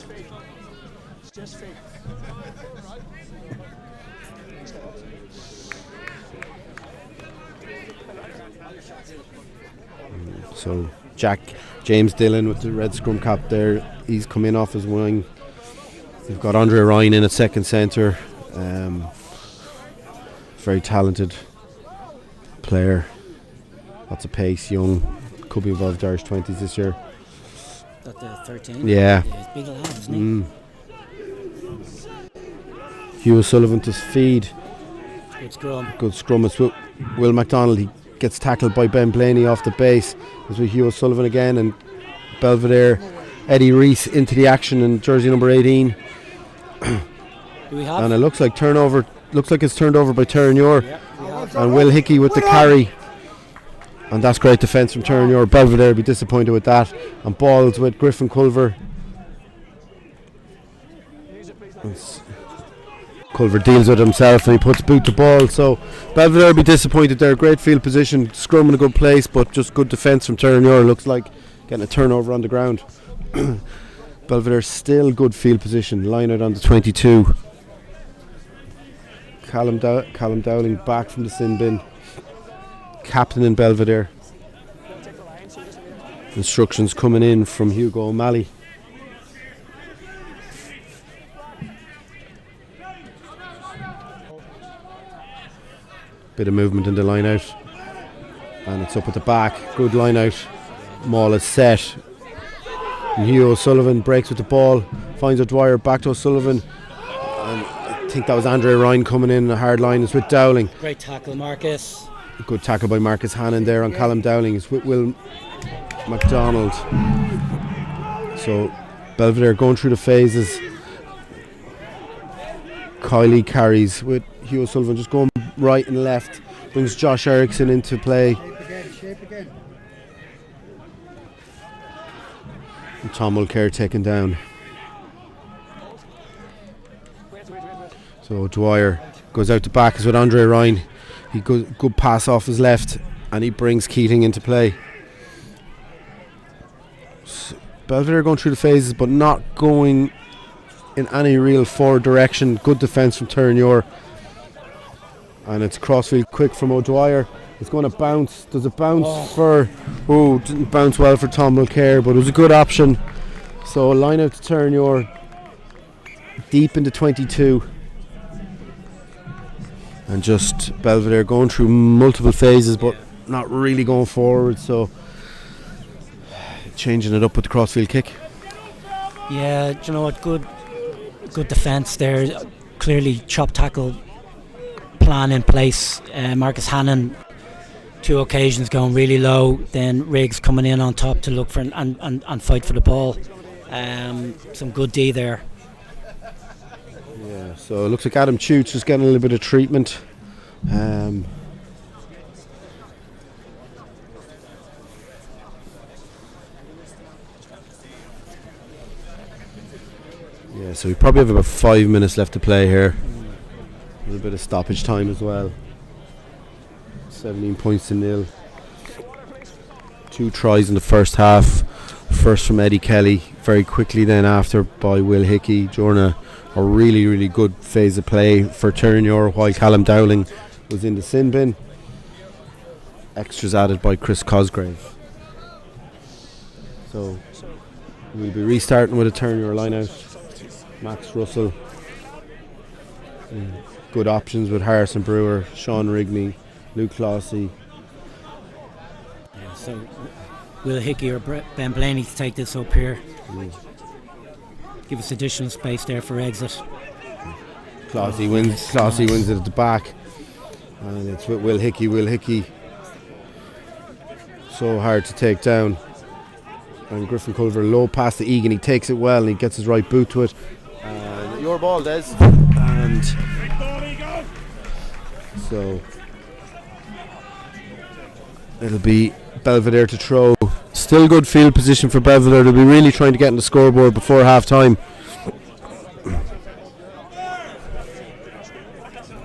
So James Dillon with the red scrum cap there, he's come in off his wing. We've got Andre Ryan in at second centre, very talented player, lots of pace, young, could be above the Irish 20s this year. Got the 13. Yeah. He's big lad, isn't he? Hugh O'Sullivan to feed. Good scrum. Good scrum. It's Will MacDonald. He gets tackled by Ben Blaney off the base. There's with Hugh O'Sullivan again, and Belvedere. Eddie Reese into the action in jersey number 18. Do we have? And it looks like turnover. Looks like it's turned over by Terenure. Yeah, we have. And Will Hickey with the carry. And that's great defence from Terenure. Belvedere will be disappointed with that. And balls with Griffin Culver. Culver deals with himself and he puts boot to ball. So Belvedere will be disappointed there. Great field position, scrum in a good place, but just good defence from Terenure. Looks like getting a turnover on the ground. Belvedere still good field position. Line out on the 22. Callum Dowling back from the sin bin. Captain in Belvedere. Instructions coming in from Hugo O'Malley. Bit of movement in the line out, and it's up at the back. Good line out. Maul is set, and Hugh O'Sullivan breaks with the ball, finds O'Dwyer, back to O'Sullivan, and I think that was Andre Ryan coming in. A hard line is with Dowling. Great tackle, Marcus. Good tackle by Marcus Hannon there on Callum Dowling. It's with Will MacDonald. So Belvedere going through the phases. Kiley carries with Hugh O'Sullivan just going right and left, brings Josh Erickson into play. Shape again. And Tom Mulcair taken down. So Dwyer goes out the back is with Andre Ryan. He goes good pass off his left and he brings Keating into play. So Belvedere going through the phases but not going in any real forward direction. Good defence from Terenure. And it's crossfield quick from O'Dwyer. It's going to bounce. Does it bounce for... Oh, didn't bounce well for Tom Mulcair, but it was a good option. So line out to Terenure. Deep into 22. And just Belvedere going through multiple phases, but not really going forward. So changing it up with the crossfield kick. Yeah, do you know what? Good defence there. Clearly chop tackle plan in place. Marcus Hannon, 2 occasions going really low, then Riggs coming in on top to look for and fight for the ball. Some good D there. Yeah, so it looks like Adam Toots is getting a little bit of treatment. Yeah, so we probably have about 5 minutes left to play here. A little bit of stoppage time as well. 17 points to 0. 2 tries in the first half. First from Eddie Kelly, very quickly then after by Will Hickey during a really, really good phase of play for Terenure while Callum Dowling was in the sin bin. Extras added by Chris Cosgrave. So we'll be restarting with a Terenure line out. Max Russell. Good options with Harrison Brewer, Sean Rigney, Luke Clossy. Yeah, so Will Hickey or Ben Blaney to take this up here. Give us additional space there for exit. Clossy wins it at the back. And it's with Will Hickey. Will Hickey, so hard to take down. And Griffin Culver low past the Egan. He takes it well and he gets his right boot to it. And your ball, Des. And so it'll be Belvedere to throw. Still good field position for Belvedere. They'll be really trying to get on the scoreboard before half time.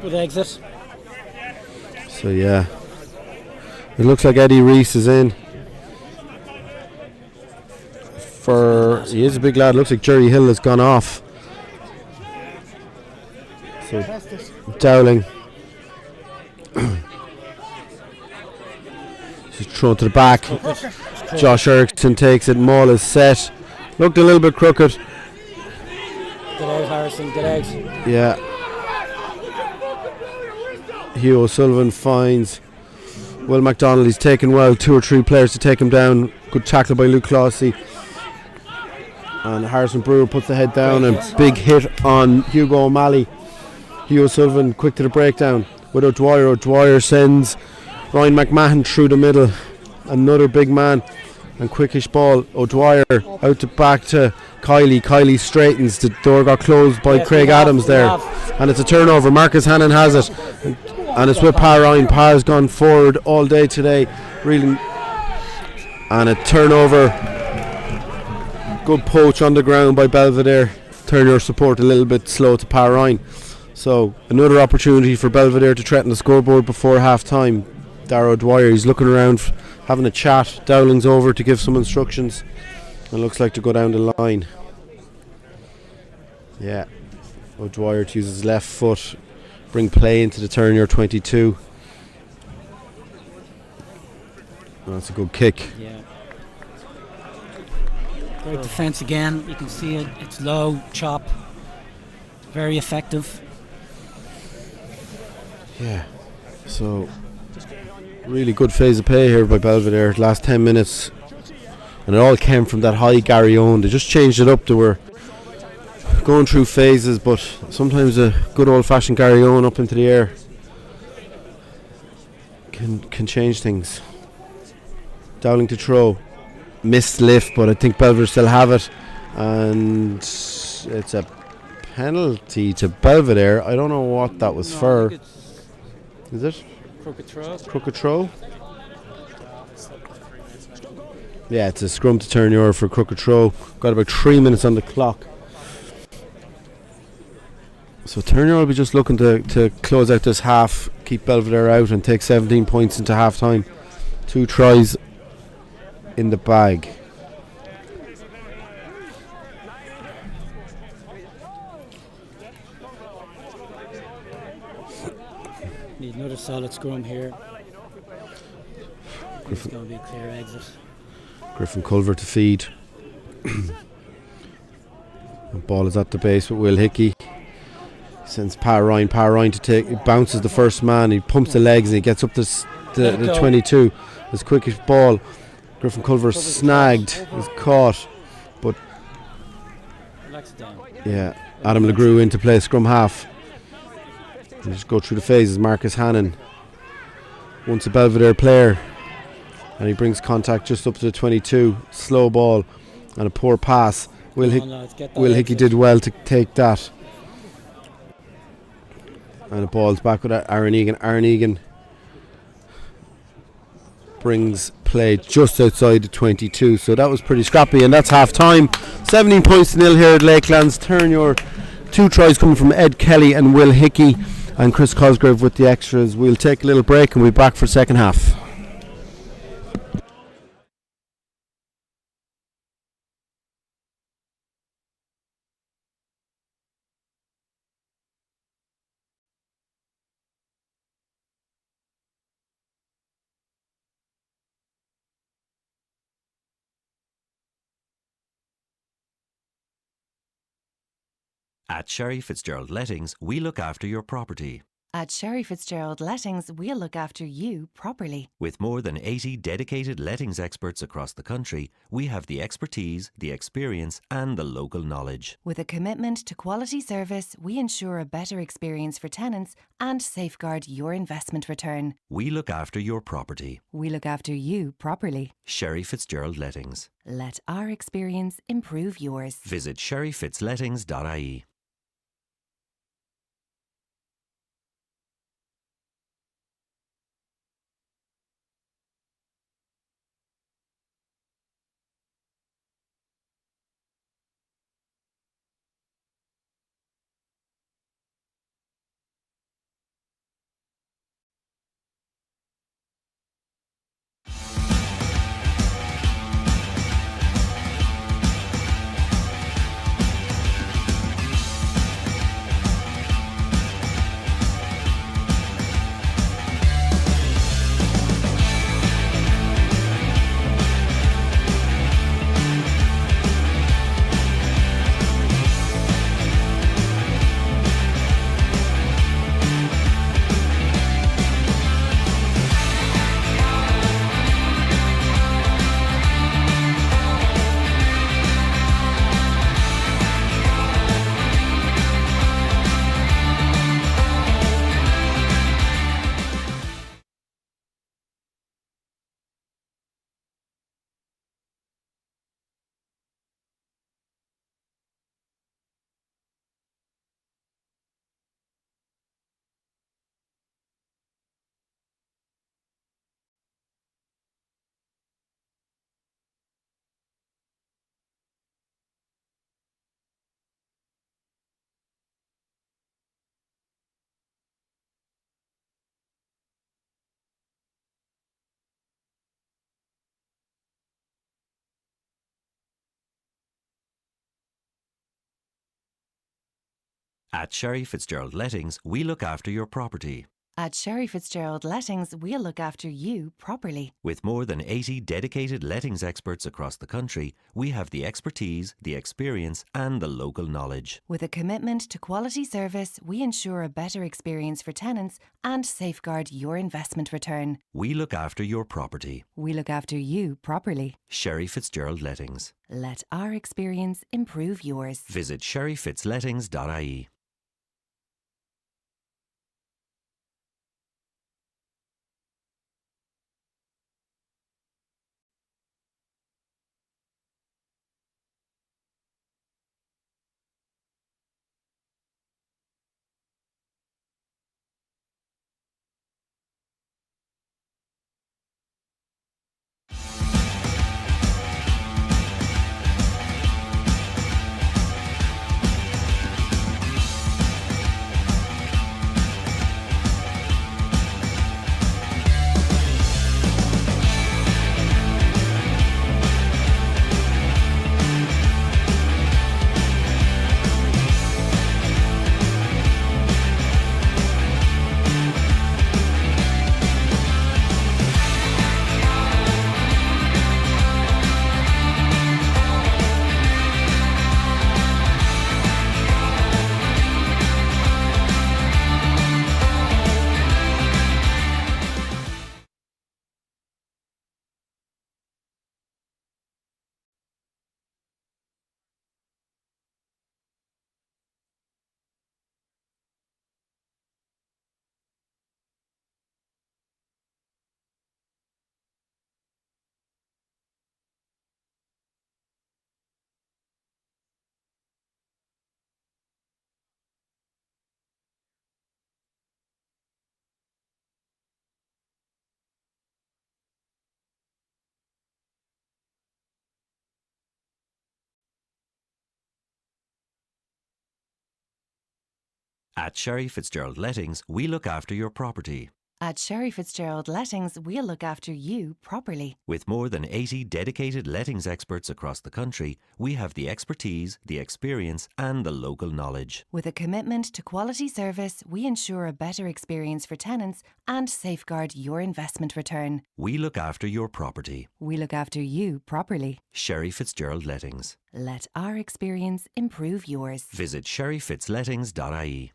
Good exit. So yeah, it looks like Eddie Reese is in. He is a big lad. Looks like Jerry Hill has gone off. So Dowling. Just thrown to the back. Josh Erickson takes it. Maul is set. Looked a little bit crooked. Good out, Harrison. Good out. Yeah. Hugh O'Sullivan finds Will MacDonald. He's taken well. 2 or 3 players to take him down. Good tackle by Luke Clossy. And Harrison Brewer puts the head down and big hit on Hugo O'Malley. Hugh O'Sullivan quick to the breakdown with O'Dwyer. O'Dwyer sends Ryan McMahon through the middle. Another big man and quickish ball. O'Dwyer out to back to Kiley. Kiley straightens. The door got closed by Craig Adams there. And it's a turnover. Marcus Hannon has it. And it's with Pa Ryan. Pa's gone forward all day today. Really. And a turnover. Good poach on the ground by Belvedere. Turn your support a little bit slow to Pa Ryan. So another opportunity for Belvedere to threaten the scoreboard before half time. Darragh O'Dwyer, he's looking around, having a chat. Dowling's over to give some instructions. It looks like to go down the line. Yeah, O'Dwyer to use his left foot, bring play into the Terenure 22. That's a good kick. Yeah. Great defence again. You can see it. It's low, chop. Very effective. Yeah. So really good phase of play here by Belvedere. Last 10 minutes. And it all came from that high Gary Owen. They just changed it up. They were going through phases, but sometimes a good old-fashioned Gary Owen up into the air can change things. Dowling to throw. Missed lift, but I think Belvedere still have it. And it's a penalty to Belvedere. I don't know what that was for. Is it? Crooked throw. Crooked throw? Yeah, it's a scrum to Terenure for crooked throw. Got about 3 minutes on the clock. So Terenure will be just looking to close out this half, keep Belvedere out and take 17 points into half time. 2 tries in the bag. Need another solid scrum here. It's Griffin, going to be a clear exit. Griffin Culver to feed. The ball is at the base with Will Hickey. Sends Pat Ryan to take. He bounces the first man. He pumps the legs and he gets up to the 22. His quickest ball. Griffin Culver snagged. He's caught. But Relax it down. yeah, Adam LeGroux into play scrum half. We just go through the phases. Marcus Hannon, once a Belvedere player, and he brings contact just up to the 22. Slow ball and a poor pass. Will Hickey did well to take that. And the ball's back with Aaron Egan. Aaron Egan brings play just outside the 22. So that was pretty scrappy, and that's half time. 17 points to nil here at Lakelands. Terenure, 2 tries coming from Ed Kelly and Will Hickey, and Chris Cosgrave with the extras. We'll take a little break and we'll be back for second half. At Sherry Fitzgerald Lettings, we look after your property. At Sherry Fitzgerald Lettings, we'll look after you properly. With more than 80 dedicated lettings experts across the country, we have the expertise, the experience, and the local knowledge. With a commitment to quality service, we ensure a better experience for tenants and safeguard your investment return. We look after your property. We look after you properly. Sherry Fitzgerald Lettings. Let our experience improve yours. Visit sherryfitzlettings.ie. At Sherry Fitzgerald Lettings, we look after your property. At Sherry Fitzgerald Lettings, we'll look after you properly. With more than 80 dedicated lettings experts across the country, we have the expertise, the experience, and the local knowledge. With a commitment to quality service, we ensure a better experience for tenants and safeguard your investment return. We look after your property. We look after you properly. Sherry Fitzgerald Lettings. Let our experience improve yours. Visit sherryfitzlettings.ie. At Sherry Fitzgerald Lettings, we look after your property. At Sherry Fitzgerald Lettings, we'll look after you properly. With more than 80 dedicated lettings experts across the country, we have the expertise, the experience, and the local knowledge. With a commitment to quality service, we ensure a better experience for tenants and safeguard your investment return. We look after your property. We look after you properly. Sherry Fitzgerald Lettings. Let our experience improve yours. Visit sherryfitzlettings.ie.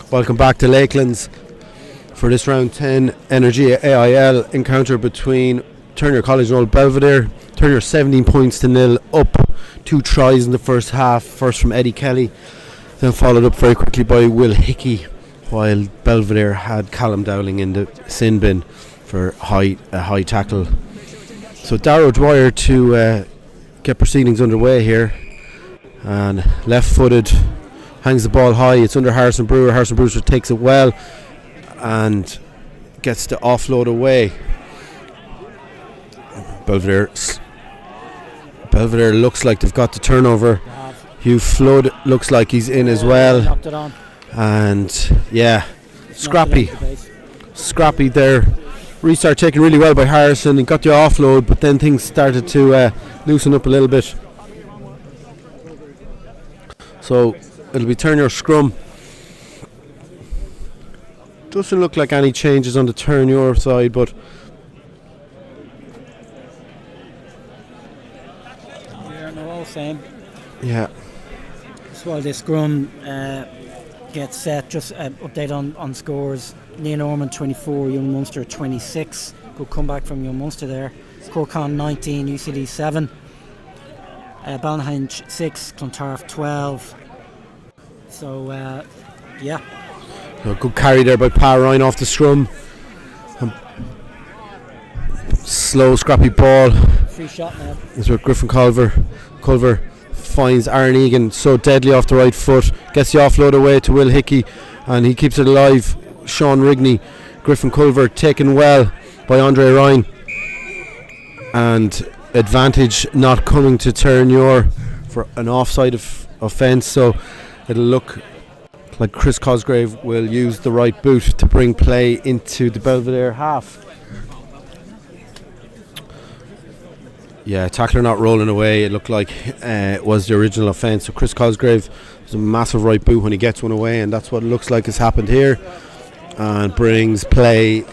Welcome back to Lakelands for this round 10 Energy AIL encounter between Terenure College and Old Belvedere. Terenure 17 points to nil, up 2 tries in the first half, first from Eddie Kelly, then followed up very quickly by Will Hickey, while Belvedere had Callum Dowling in the sin bin for a high tackle. So Darrow Dwyer to get proceedings underway here, and left footed, hangs the ball high. It's under Harrison Brewer. Harrison Brewer takes it well and gets the offload away. Belvedere looks like they've got the turnover. Hugh Flood looks like he's in as well. And yeah, scrappy there. Restart taken really well by Harrison. He got the offload, but then things started to loosen up a little bit. So it'll be Terenure scrum. Doesn't look like any changes on the Terenure side, but yeah, no, all same. Yeah. So while this scrum gets set, just update on scores. Neil Norman 24, Young Munster 26. Good comeback from Young Munster there. Corcon 19, UCD 7. Ballinhinge 6, Clontarf 12. So yeah. A good carry there by Pa Ryan off the scrum. Slow, scrappy ball. Free shot now. It's with Griffin Culver finds Aaron Egan so deadly off the right foot, gets the offload away to Will Hickey, and he keeps it alive. Sean Rigney, Griffin Culver taken well by Andre Ryan, and advantage not coming to Terenure for an offside offence, so it'll look like Chris Cosgrave will use the right boot to bring play into the Belvedere half. Yeah, tackler not rolling away, it looked like it was the original offence. So Chris Cosgrave has a massive right boot when he gets one away, and that's what it looks like has happened here, and brings play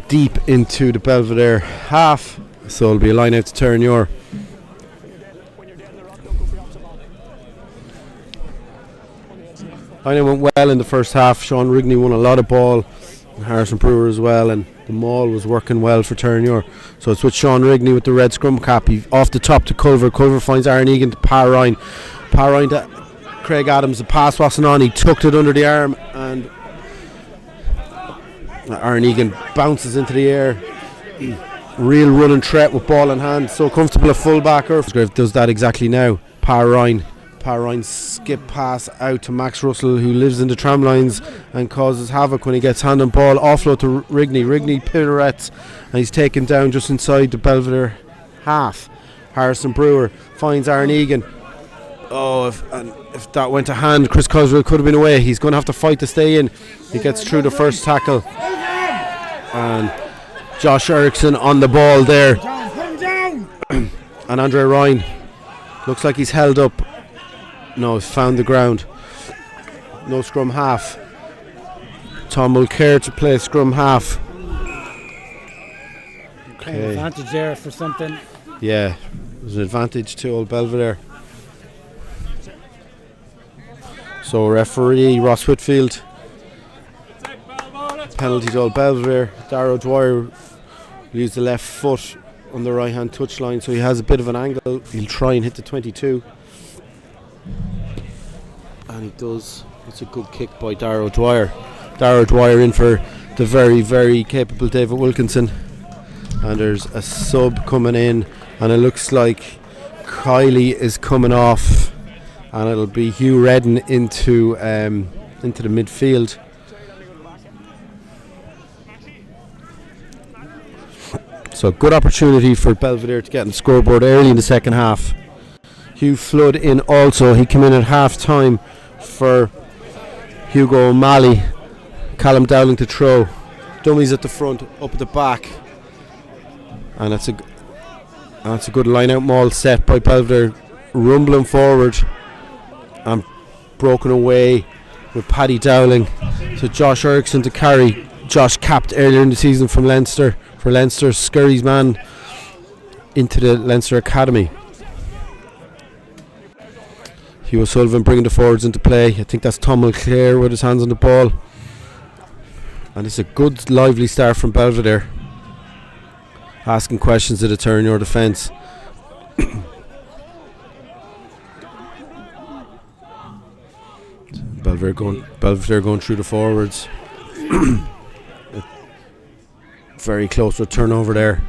deep into the Belvedere half. So it'll be a line out to Terenure. Line went well in the first half. Sean Rigney won a lot of ball, and Harrison Brewer as well, and the maul was working well for Terenure. So it's with Sean Rigney with the red scrum cap. He off the top to Culver. Culver finds Aaron Egan to Parrine. Parrine to Craig Adams. The pass wasn't on. He tucked it under the arm, and Aaron Egan bounces into the air. Real running threat with ball in hand. So comfortable a fullback. Cosgrave does that exactly now. Parrine skip pass out to Max Russell, who lives in the tram lines and causes havoc when he gets hand on ball. Offload to Rigney. Rigney pirouettes, and he's taken down just inside the Belvedere half. Harrison Brewer finds Aaron Egan. Oh, if that went to hand, Chris Cosgrave could have been away. He's going to have to fight to stay in. He gets through the first tackle, and Josh Erickson on the ball there. And Andre Ryan looks like he's held up. No, he's found the ground. No scrum half. Tom Mulcair to play scrum half. Okay. Advantage there for something. Yeah, there's an advantage to old Belvedere. So referee Ross Whitfield. Penalty to old Belvedere. Darrow Dwyer used the left foot on the right hand touchline, so he has a bit of an angle. He'll try and hit the 22. And he does. It's a good kick by Darrow Dwyer. Darrow Dwyer in for the very, very capable David Wilkinson. And there's a sub coming in, and it looks like Kiley is coming off, and it'll be Hugh Redden into the midfield. So good opportunity for Belvedere to get on the scoreboard early in the second half. Hugh Flood in also. He came in at half time for Hugo O'Malley. Callum Dowling to throw. Dummies at the front, up at the back. And that's a good line out maul set by Belvedere, rumbling forward and broken away with Paddy Dowling to Josh Erickson to carry. Josh capped earlier in the season from Leinster for Leinster, Scurry's man into the Leinster Academy. Hugh O'Sullivan bringing the forwards into play. I think that's Tom Mulcair with his hands on the ball. And it's a good lively start from Belvedere, asking questions of the Terenure defence. Belvedere going through the forwards. Very close to a turnover there.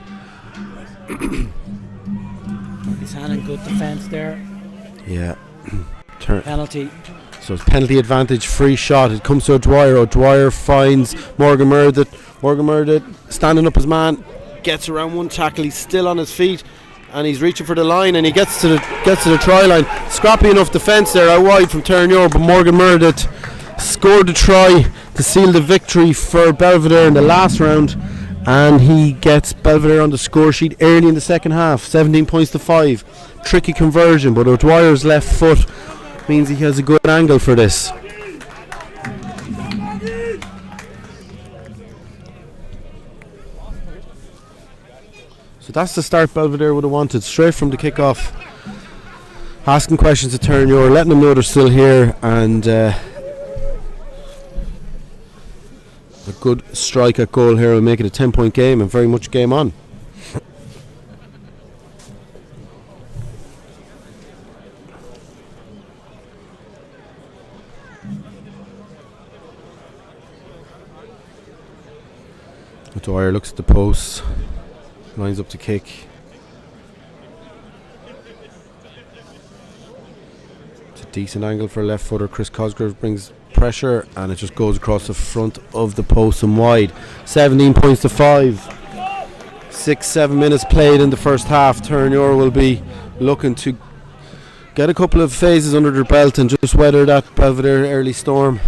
His hand in good defence there. Yeah. Penalty. So it's penalty advantage, free shot. It comes to O'Dwyer. O'Dwyer finds Morgan Murdoch. Morgan Murdoch standing up his man, gets around one tackle. He's still on his feet, and he's reaching for the line, and he gets to the try line. Scrappy enough defence there out wide from Terenure, but Morgan Murdoch scored the try to seal the victory for Belvedere in the last round, and he gets Belvedere on the score sheet early in the second half, 17 points to 5. Tricky conversion, but O'Dwyer's left foot means he has a good angle for this. So that's the start Belvedere would have wanted, straight from the kick-off. Asking questions to Terenure, letting them know they're still here, and a good strike at goal here will make it a 10-point game, and very much game on. Dwyer looks at the post, lines up to kick. Decent angle for a left footer. Chris Cosgrove brings pressure, and it just goes across the front of the post and wide. 17 points to 5. 6-7 minutes played in the first half. Terenure will be looking to get a couple of phases under their belt and just weather that Belvedere early storm.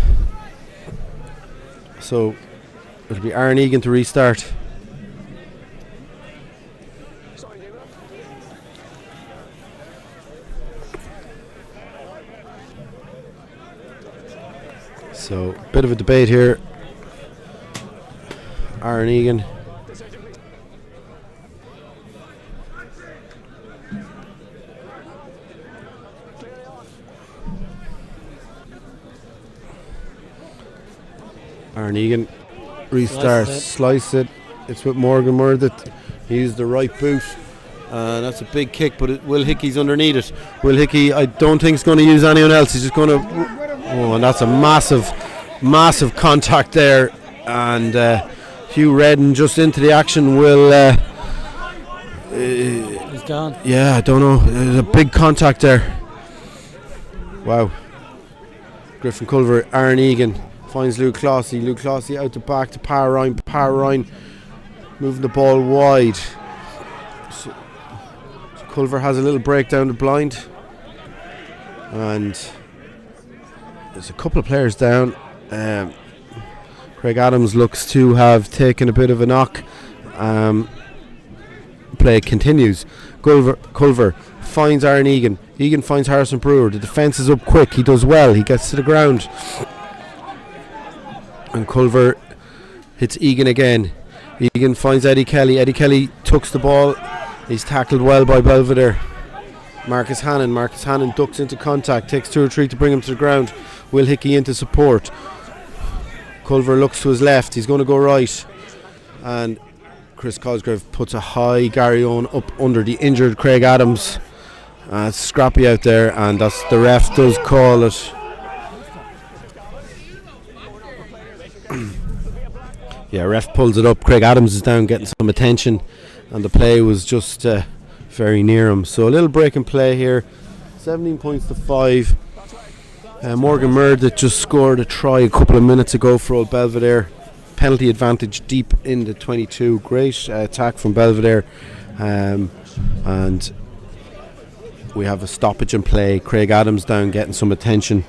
So it'll be Aaron Egan to restart. So bit of a debate here. Aaron Egan. Aaron Egan restarts, slice it. It's with Morgan Murdet. He used the right boot. That's a big kick, but Will Hickey's underneath it. Will Hickey, I don't think, is going to use anyone else. He's just going to. Oh, and that's a massive contact there. And Hugh Redden just into the action will. He's gone. Yeah, I don't know. There's a big contact there. Wow. Griffin Culver, Aaron Egan. Finds Luke Clossy. Luke Clossy out the back to Power Ryan. Power Ryan moving the ball wide. So Culver has a little break down the blind. And there's a couple of players down. Craig Adams looks to have taken a bit of a knock. Play continues. Culver finds Aaron Egan. Egan finds Harrison Brewer. The defence is up quick. He does well. He gets to the ground. And Culver hits Egan again. Egan finds Eddie Kelly. Eddie Kelly tucks the ball. He's tackled well by Belvedere. Marcus Hannon. Marcus Hannon ducks into contact. Takes 2 or 3 to bring him to the ground. Will Hickey into support. Culver looks to his left. He's going to go right. And Chris Cosgrove puts a high Gary Owen up under the injured Craig Adams. It's scrappy out there, and that's the ref does call it. Yeah, ref pulls it up. Craig Adams is down getting some attention, and the play was just very near him. So a little break in play here. 17 points to 5. Morgan Murdet just scored a try a couple of minutes ago for Old Belvedere. Penalty advantage deep in the 22. Great attack from Belvedere. And we have a stoppage in play. Craig Adams down getting some attention.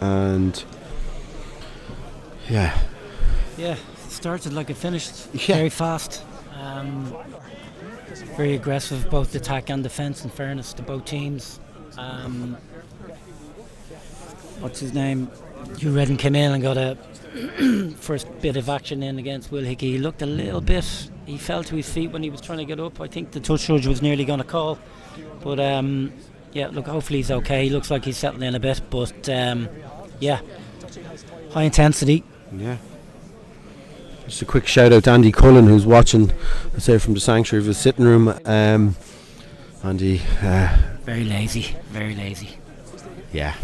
And yeah, started like it finished. Yeah. Very fast. Very aggressive, both attack and defence, in fairness to both teams. What's his name? Hugh Redden came in and got a first bit of action in against Will Hickey. He looked a little bit, he fell to his feet when he was trying to get up. I think the touch judge was nearly going to call. But look, hopefully he's okay. He looks like he's settling in a bit, but high intensity. Yeah. Just a quick shout out to Andy Cullen, who's watching, I say, from the sanctuary of his sitting room. Andy, very lazy. yeah,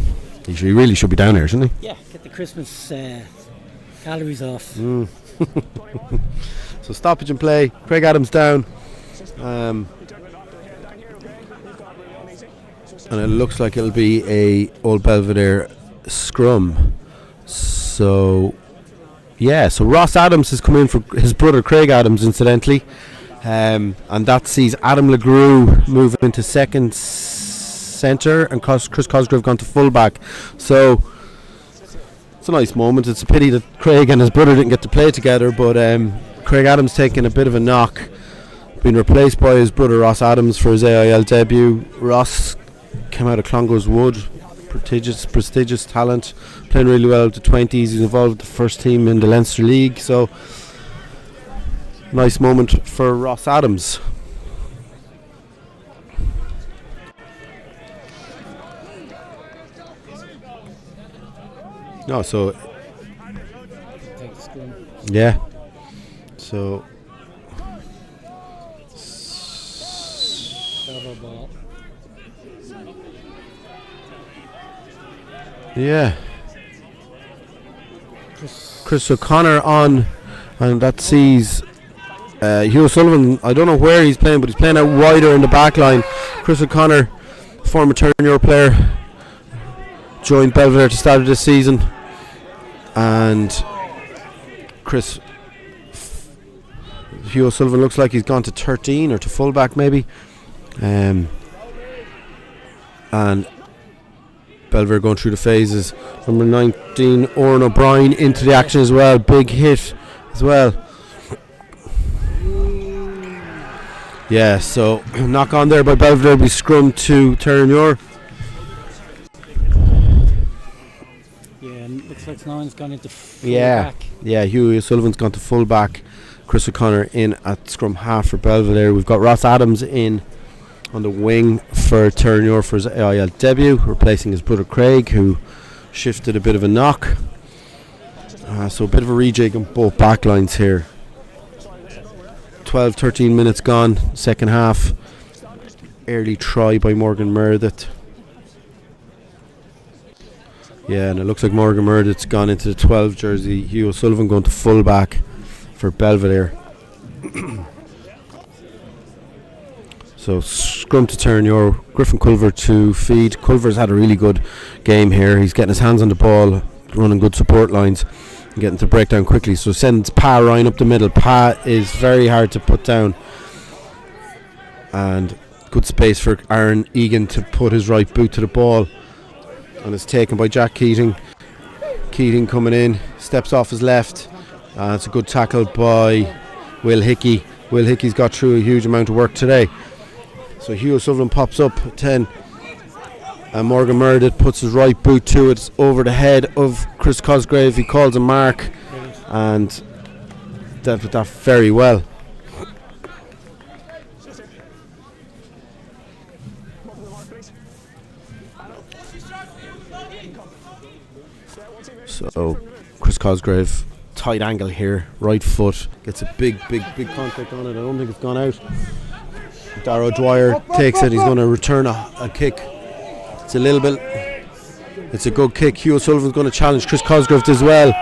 he really should be down here, shouldn't he? Yeah, get the Christmas calories off. So stoppage in play. Craig Adams down. And it looks like it'll be a Old Belvedere scrum. So Ross Adams has come in for his brother Craig Adams, incidentally, and that sees Adam LeGroux move into second centre and Chris Cosgrove gone to fullback. So it's a nice moment. It's a pity that Craig and his brother didn't get to play together, but Craig Adams taking a bit of a knock, being replaced by his brother Ross Adams for his AIL debut. Ross came out of Clongowes Wood, prestigious talent, playing really well at the 20s. He's involved with the first team in the Leinster League, so nice moment for Ross Adams. No, so yeah, so yeah, Chris O'Connor on, and that sees Hugh Sullivan. I don't know where he's playing, but he's playing out wider in the back line. Chris O'Connor, former Terenure player, joined Belvedere at the start of this season, and Hugh O'Sullivan looks like he's gone to 13 or to fullback maybe, and Belvedere going through the phases. Number 19 Oran O'Brien into the action as well, big hit as well. Yeah, so knock on there by Belvedere, be scrum to Terenure. Yeah, looks like Snowden's gone into fullback. Yeah, Hugh O'Sullivan's gone to fullback. Chris O'Connor in at scrum half for Belvedere. We've got Ross Adams in on the wing for Terenure for his AIL debut, replacing his brother Craig, who shifted a bit of a knock. So a bit of a rejig on both backlines here. 12-13 minutes gone, second half. Early try by Morgan Meredith. Yeah, and it looks like Morgan Meredith's gone into the 12 jersey. Hugh O'Sullivan going to fullback for Belvedere. So scrum to Terenure, Griffin Culver to feed. Culver's had a really good game here. He's getting his hands on the ball, running good support lines, and getting to break down quickly. So sends Pa Ryan up the middle. Pa is very hard to put down, and good space for Aaron Egan to put his right boot to the ball, and it's taken by Jack Keating. Keating coming in, steps off his left. It's a good tackle by Will Hickey. Will Hickey's got through a huge amount of work today. So Hugh O'Sullivan pops up at 10, and Morgan Meredith puts his right boot to it. It's over the head of Chris Cosgrave. He calls a mark and dealt with that very well. So Chris Cosgrave, tight angle here, right foot, gets a big contact on it. I don't think it's gone out. Darrow Dwyer takes it. He's going to return a kick. It's a good kick. Hugh O'Sullivan's going to challenge. Chris Cosgrave as well.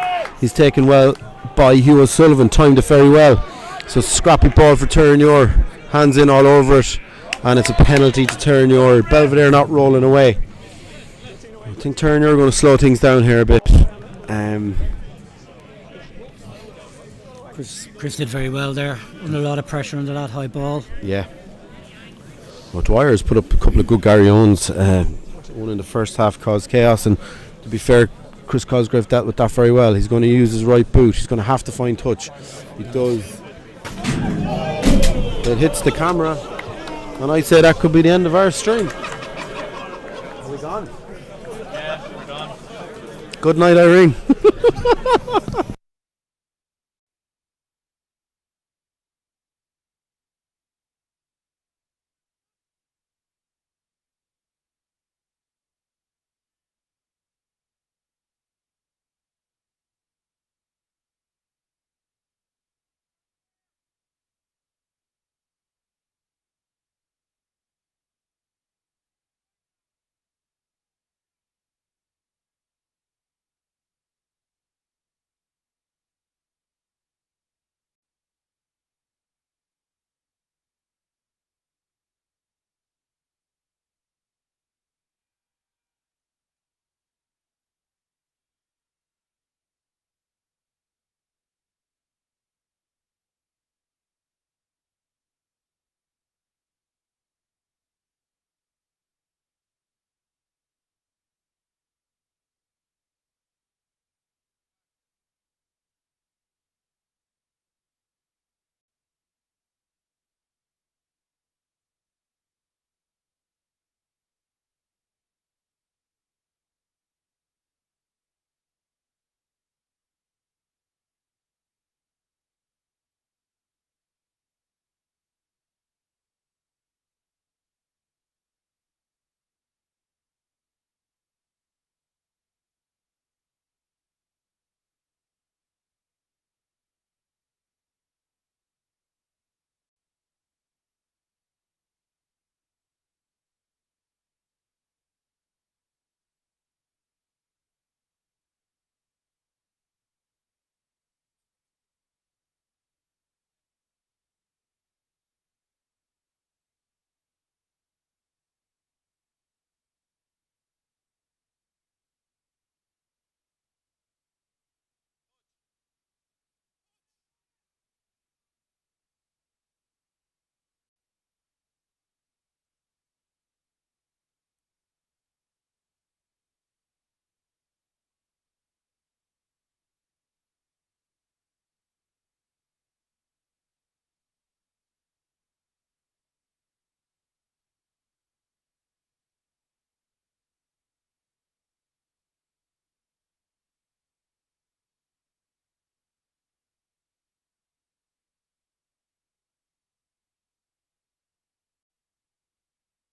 He's taken well by Hugh O'Sullivan, timed it very well. So scrappy ball for Terenure, hands in all over it, and it's a penalty to Terenure. Belvedere not rolling away. I think Terenure are going to slow things down here a bit. Chris did very well there, under a lot of pressure under that high ball. Yeah. Well, Dwyer's put up a couple of good Gary Owens. One in the first half caused chaos, and to be fair, Chris Cosgrave dealt with that very well. He's going to use his right boot. He's going to have to find touch. He does. It hits the camera, and I say that could be the end of our stream. Are we gone? Yeah, we're gone. Good night, Irene.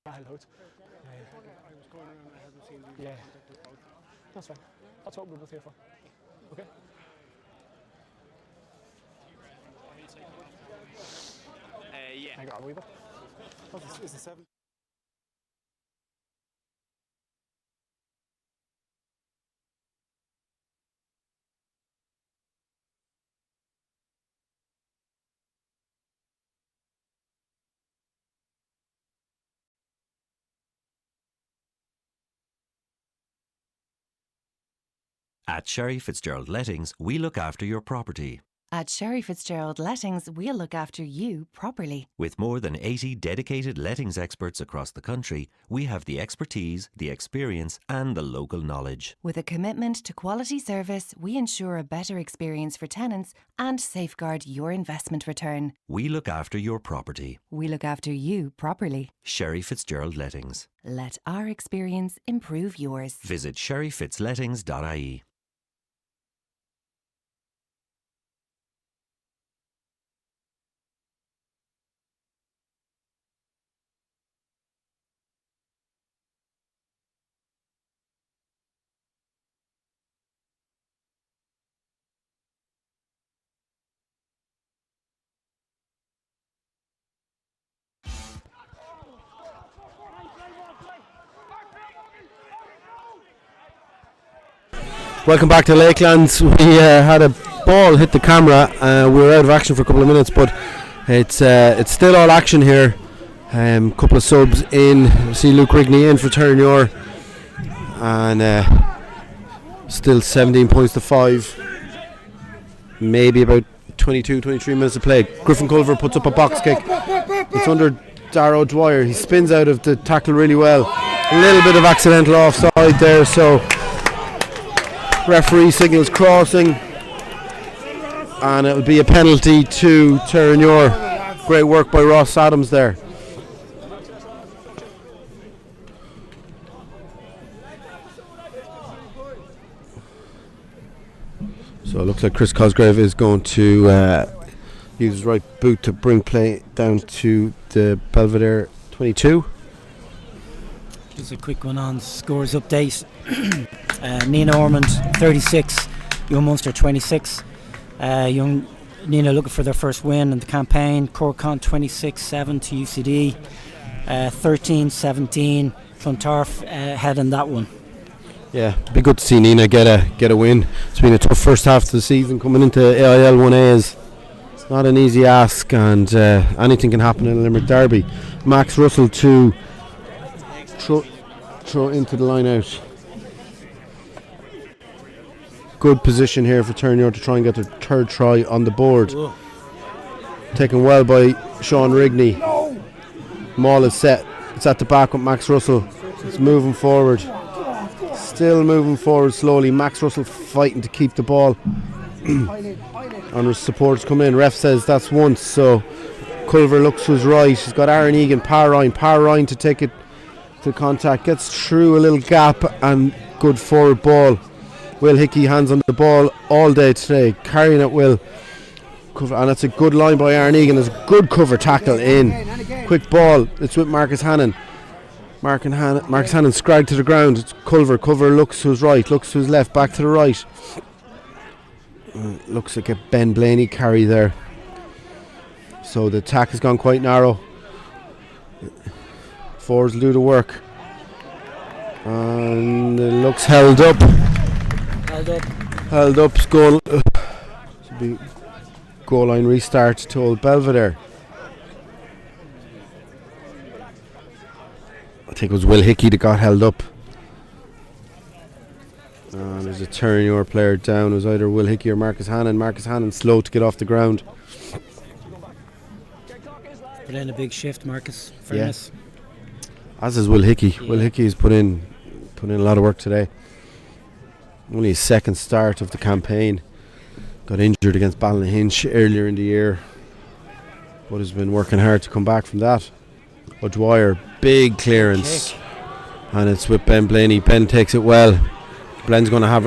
Yeah, that's fine. That's what we're both here for. Okay. Yeah. Hang on a wee bit. Is the 7? At Sherry Fitzgerald Lettings, we look after your property. At Sherry Fitzgerald Lettings, we'll look after you properly. With more than 80 dedicated lettings experts across the country, we have the expertise, the experience, and the local knowledge. With a commitment to quality service, we ensure a better experience for tenants and safeguard your investment return. We look after your property. We look after you properly. Sherry Fitzgerald Lettings. Let our experience improve yours. Visit sherryfitzlettings.ie. Welcome back to Lakelands. We had a ball hit the camera. We were out of action for a couple of minutes, but it's still all action here. Couple of subs in. You see Luke Rigney in for Terenure, and still 17 points to 5. Maybe about 22, 23 minutes to play. Griffin Culver puts up a box kick. It's under Darragh O'Dwyer. He spins out of the tackle really well. A little bit of accidental offside there, so referee signals crossing, and it'll be a penalty to Terenure. Great work by Ross Adams there. So it looks like Chris Cosgrave is going to use his right boot to bring play down to the Belvedere 22. Just a quick one on scores update. Nina Ormond 36, Young Munster 26. Young Nina looking for their first win in the campaign. Corkon 26-7 to UCD. 13-17 Clontarf heading that one. Yeah, be good to see Nina get a win. It's been a tough first half of the season coming into AIL 1A. It's not an easy ask, and anything can happen in a Limerick derby. Max Russell to throw into the line out. Good position here for Terenure to try and get their third try on the board. Whoa. Taken well by Sean Rigney. Maul is set. It's at the back with Max Russell. It's moving forward. Still moving forward slowly. Max Russell fighting to keep the ball. And his supporters come in. Ref says that's once. So Culver looks to his right. He's got Aaron Egan, Parrine to take it to contact. Gets through a little gap and good forward ball. Will Hickey hands on the ball all day today. Carrying it, Will. And it's a good line by Aaron Egan. There's a good cover tackle in. Quick ball. It's with Marcus Hannon. Marcus Hannon scragged to the ground. It's Culver. Culver looks to his right, looks to his left, back to the right. Looks like a Ben Blaney carry there. So the attack has gone quite narrow. Forwards will do the work. And it looks held up. Held up. Should be goal line restart to Old Belvedere. I think it was Will Hickey that got held up. And there's a Terenure player down. It was either Will Hickey or Marcus Hannon. Marcus Hannon slow to get off the ground. Put in a big shift, Marcus. Fairness. Yeah. As is Will Hickey. Yeah. Will Hickey's put in a lot of work today. Only his second start of the campaign. Got injured against Ballynahinch earlier in the year, but has been working hard to come back from that. O'Dwyer, big clearance, and it's with Ben Blaney. Ben takes it well. Ben's going to have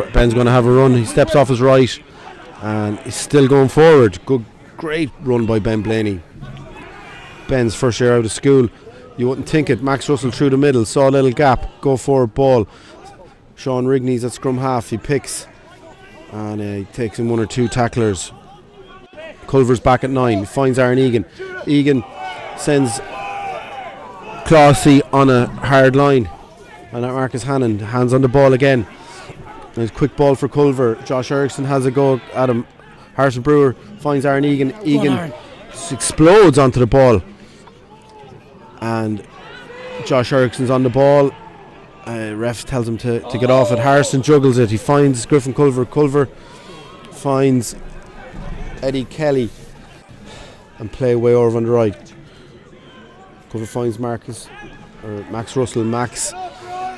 a run. He steps off his right, and he's still going forward. Great run by Ben Blaney. Ben's first year out of school. You wouldn't think it. Max Russell through the middle, saw a little gap, go forward ball. Sean Rigney's at scrum half, he picks and he takes in one or two tacklers. Culver's back at 9, he finds Aaron Egan. Egan sends Clossy on a hard line, and at Marcus Hannon, hands on the ball again. There's a quick ball for Culver. Josh Erickson has a go at him. Harrison Brewer finds Aaron Egan. Egan explodes onto the ball, and Josh Erickson's on the ball. Ref tells him to get off it. Harrison juggles it. He finds Griffin Culver. Culver finds Eddie Kelly and play way over on the right. Culver finds Max Russell. Max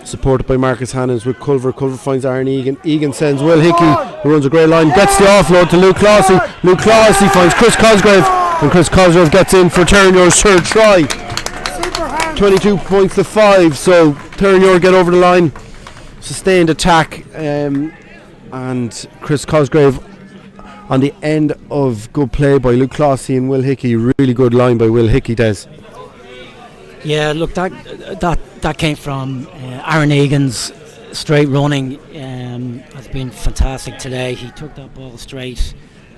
supported by Marcus Hannons with Culver. Culver finds Aaron Egan. Egan sends Will Hickey, who runs a great line, gets the offload to Luke Clossy. Luke Clossy finds Chris Cosgrave, and Chris Cosgrave gets in for Terenure's third try. 22 points to 5, so Terenure get over the line. Sustained attack, and Chris Cosgrave on the end of good play by Luke Clossy and Will Hickey. Really good line by Will Hickey, Des. Yeah, look, that came from Aaron Egan's straight running. Has been fantastic today. He took that ball straight,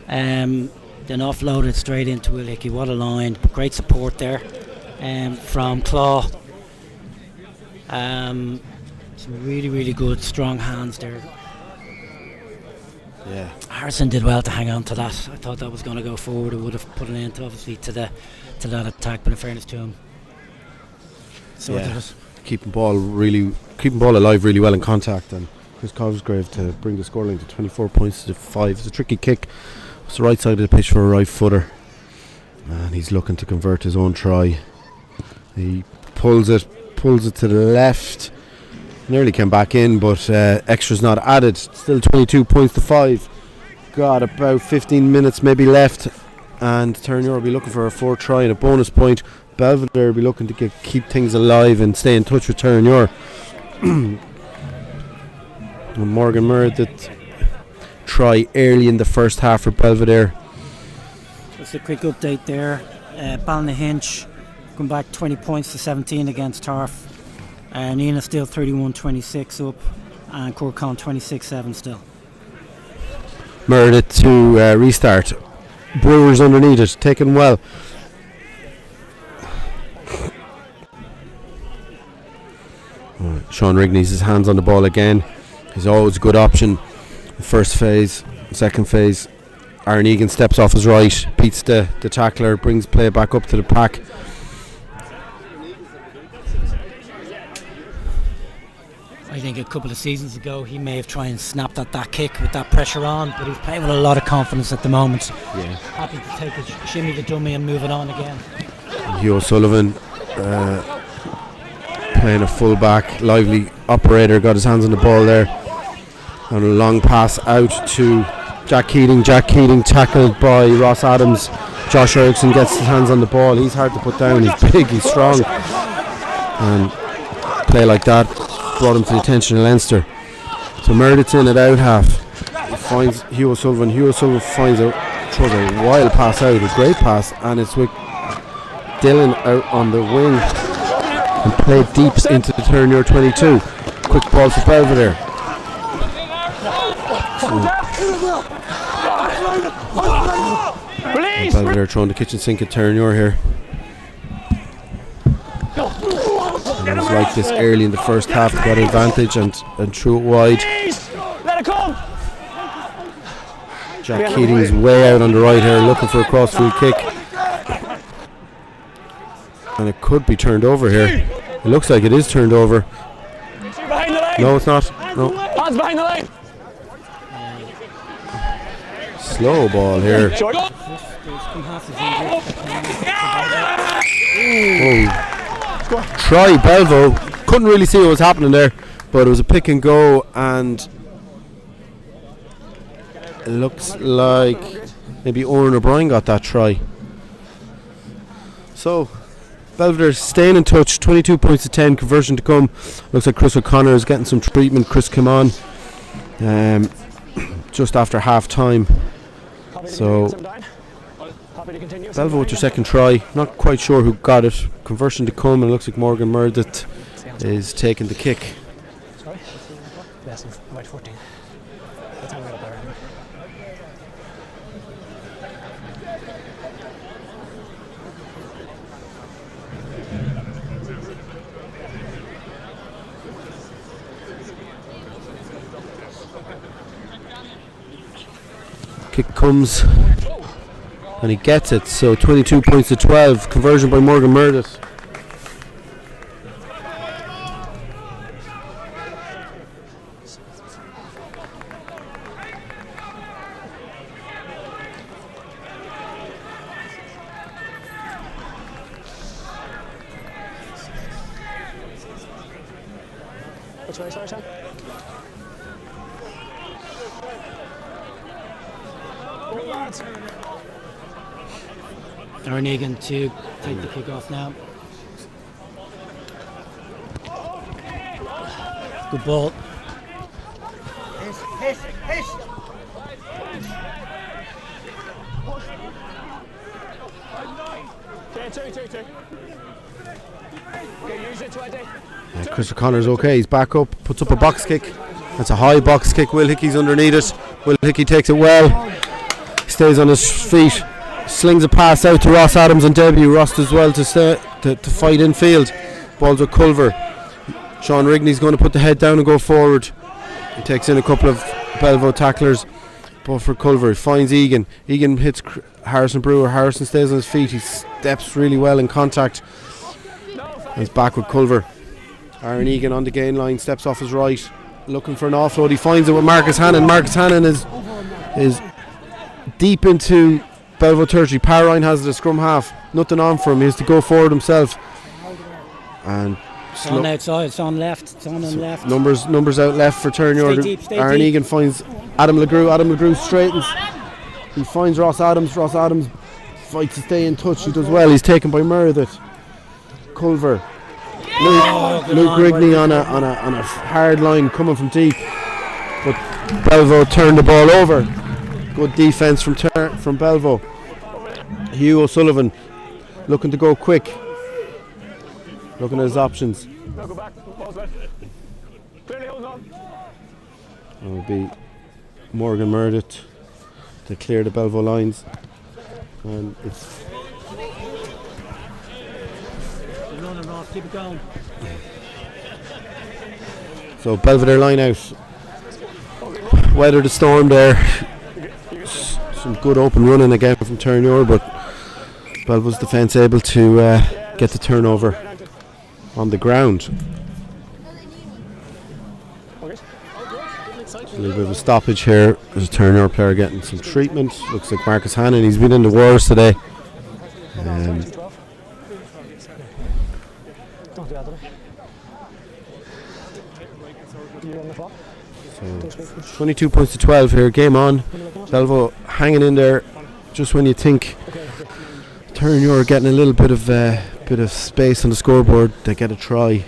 then offloaded straight into Will Hickey. What a line! Great support there from Claw. Some really good, strong hands there. Yeah, Harrison did well to hang on to that. I thought that was going to go forward. It would have put an end, obviously, to that attack. But in fairness to him, keeping ball alive really well in contact, and Chris Cosgrave to bring the scoreline to 24 points to 5. It's a tricky kick. It's the right side of the pitch for a right footer, and he's looking to convert his own try. He pulls it to the left. Nearly came back in, but extra's not added. Still 22 points to 5. Got about 15 minutes maybe left, and Terenure will be looking for a 4th try and a bonus point. Belvedere will be looking to keep things alive and stay in touch with Terenure. Morgan Meredith try early in the first half for Belvedere. Just a quick update there. Ballynahinch come back 20 points to 17 against Tarf. Nina still 31-26 up, and Corkon 26-7 still. Meredith to restart. Brewers underneath it, taken well. Sean Rigney's his hands on the ball again. He's always a good option. First phase, second phase. Aaron Egan steps off his right, beats the tackler, brings play back up to the pack. I think a couple of seasons ago he may have tried and snapped at that kick with that pressure on, but he's playing with a lot of confidence at the moment. Yeah. Happy to take a shimmy the dummy and move it on again. Hugh O'Sullivan playing a full-back, lively operator, got his hands on the ball there. And a long pass out to Jack Keating. Jack Keating tackled by Ross Adams. Josh Erickson gets his hands on the ball. He's hard to put down. He's big, he's strong. And play like that brought him to the attention of Leinster. So Meredith's in at out half. He finds Hugh O'Sullivan. Hugh O'Sullivan throws a wild pass out, a great pass, and it's with Dylan out on the wing and played deep into the Terenure 22. Quick ball for Belvedere. Belvedere throwing the kitchen sink at Terenure here. And it was like this early in the first half. They got advantage and threw it wide. Let it come. Jack Keating's way out on the right here, looking for a cross-field kick. And it could be turned over here. It looks like it is turned over. Behind the line. No, it's not. No. Hands behind the line. Slow ball here. Short. Oh. Try Belvo. Couldn't really see what was happening there, but it was a pick and go, and it looks like maybe Oren O'Brien got that try. So Belvedere staying in touch, 22 points to 10, conversion to come. Looks like Chris O'Connor is getting some treatment. Chris came on just after half time. So Happy to continue. Belvo with their second try. Not quite sure who got it. Conversion to come, and it looks like Morgan Murdet is taking the kick. Sorry? Less than about 14. That's how we got up there. Kick comes and he gets it, so 22 points to 12. Conversion by Morgan Murdet. Which way, sorry, Sam? Good lads. Aaron Egan to take the kick off now. Good ball. Chris O'Connor's okay, he's back up, puts up a box kick. That's a high box kick. Will Hickey's underneath it. Will Hickey takes it well. He stays on his feet, slings a pass out to Ross Adams and debut. Ross does well to fight infield. Ball's with Culver. Sean Rigney's going to put the head down and go forward. He takes in a couple of Belvo tacklers, but for Culver, he finds Egan. Egan hits Harrison Brewer. Harrison stays on his feet. He steps really well in contact. He's back with Culver. Aaron Egan on the gain line, steps off his right, looking for an offload. He finds it with Marcus Hannon. Marcus Hannon is deep into Belvo territory. Powerline has the scrum half. Nothing on for him. He has to go forward himself. And it's on outside. It's on left. It's on left. Numbers out left for Terenure. Aaron Egan finds Adam LeGroux. Adam LeGroux straightens. He finds Ross Adams. Ross Adams fights to stay in touch. He does well. He's taken by Meredith. Culver. Luke Rigney on a hard line coming from deep, but Belvo turned the ball over. Good defence from Belvo. Hugh O'Sullivan looking to go quick, looking at his options. It will be Morgan Murdet to clear the Belvo lines, and it's keep it going. So Belvedere line out. Weather the storm there. Some good open running again from Terenure, but Belvo's defence able to get the turnover on the ground. A little bit of a stoppage here. There's a Terenure player getting some treatment. Looks like Marcus Hannon. He's been in the wars today. So 22 points to 12 here. Game on. Belvo hanging in there just when you think Terenure getting a little bit of space on the scoreboard. They get a try.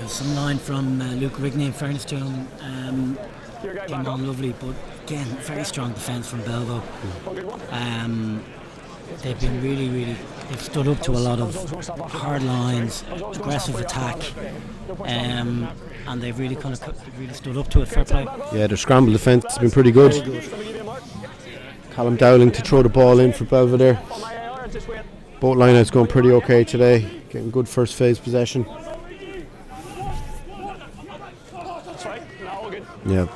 Some line from Luke Rigney, in fairness to him. Came on lovely, but again, very strong defence from Belvo. They've been really, they've stood up to a lot of hard lines, aggressive attack, and they've really really stood up to it. Fair play. Yeah, their scramble defence has been pretty good. Callum Dowling to throw the ball in for Belvedere. Both lineouts going pretty okay today, getting good first phase possession. Yeah,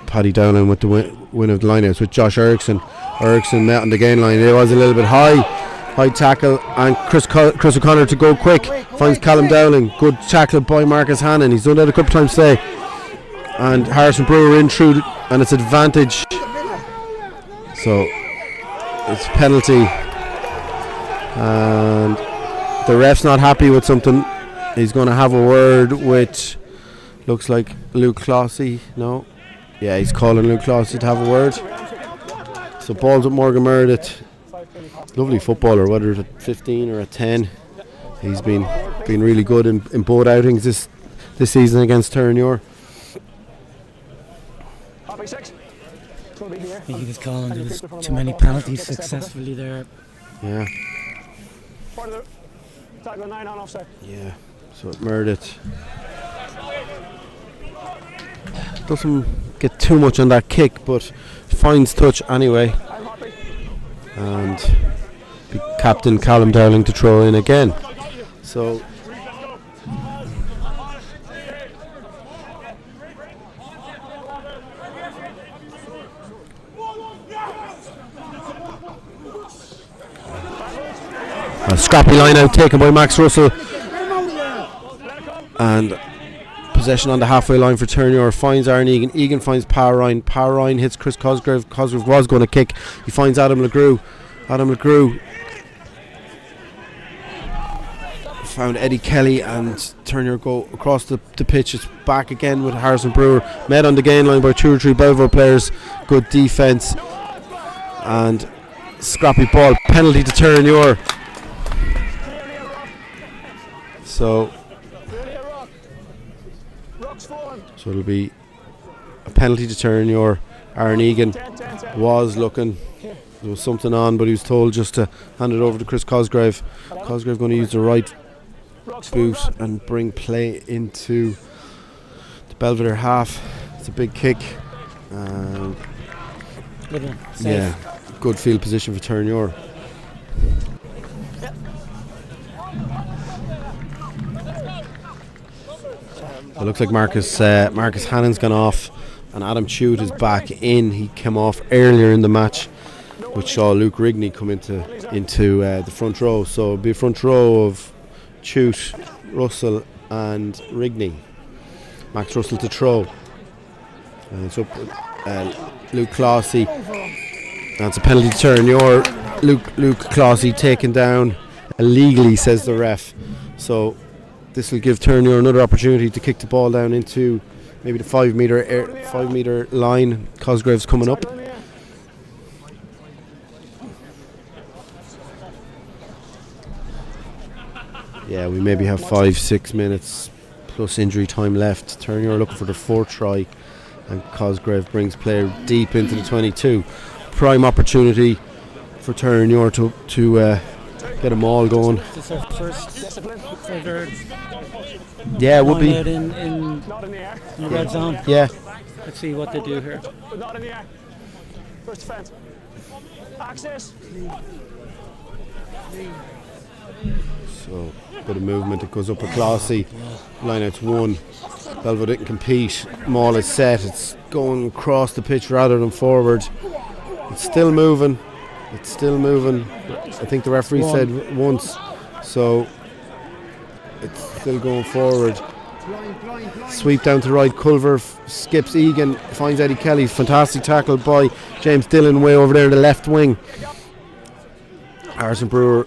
Paddy Dowling with the win of the lineouts with Josh Erickson. Erickson met on the gain line. It was a little bit high tackle, and Chris O'Connor to go quick. Finds Callum Dowling. Good tackle by Marcus Hannon. He's done that a couple times today. And Harrison Brewer in through, and it's advantage. So it's penalty, and the ref's not happy with something. He's going to have a word with, looks like Luke Clossy. No, yeah, he's calling Luke Clossy to have a word. So balls with Morgan Murdet. Lovely footballer, whether it's at 15 or at 10. He's been really good in both outings this season against Terenure. think he was calling there was too many penalties successfully there. Yeah. Yeah. So Meredith doesn't get too much on that kick, but finds touch anyway. And captain Callum Dowling to throw in again. So a scrappy line out taken by Max Russell, and possession on the halfway line for Terenure. Finds Aaron Egan. Egan finds Powerine. Powerine hits Chris Cosgrave. Cosgrave was going to kick. He finds Adam LeGrew. Adam LeGrew found Eddie Kelly, and Terenure go across the pitch. It's back again with Harrison Brewer. Met on the gain line by 2 or 3 Belvedere players. Good defence and scrappy ball. Penalty to Terenure. So it'll be a penalty to Terenure. Aaron Egan was looking, there was something on, but he was told just to hand it over to Chris Cosgrave. Cosgrave going to use the right boot and bring play into the Belvedere half. It's a big kick. Yeah, good field position for Terenure. It looks like Marcus Hannon's gone off, and Adam Chute is back in. He came off earlier in the match, which saw Luke Rigney come into the front row. So it'll be a front row of Chute, Russell and Rigney. Max Russell to throw. And it's up Luke Clossy. That's a penalty to Terenure. Luke Clossy taken down illegally, says the ref. So this will give Terenure another opportunity to kick the ball down into maybe the 5 metre line. Cosgrave's coming up. Yeah, we maybe have 5-6 minutes plus injury time left. Terenure looking for the 4th try, and Cosgrave brings play deep into the 22. Prime opportunity for Terenure to get them all going. Is this our first Yeah, it would be. in the red zone? Yeah. Let's see what they do here. Not in the air. First defence. Access. So, bit of movement. It goes up a Clossy. Line out's 1. Belvedere didn't compete. Maul is set. It's going across the pitch rather than forward. It's still moving. I think the referee said once. So it's still going forward. Sweep down to right. Culver skips Egan. Finds Eddie Kelly. Fantastic tackle by James Dillon way over there in the left wing. Harrison Brewer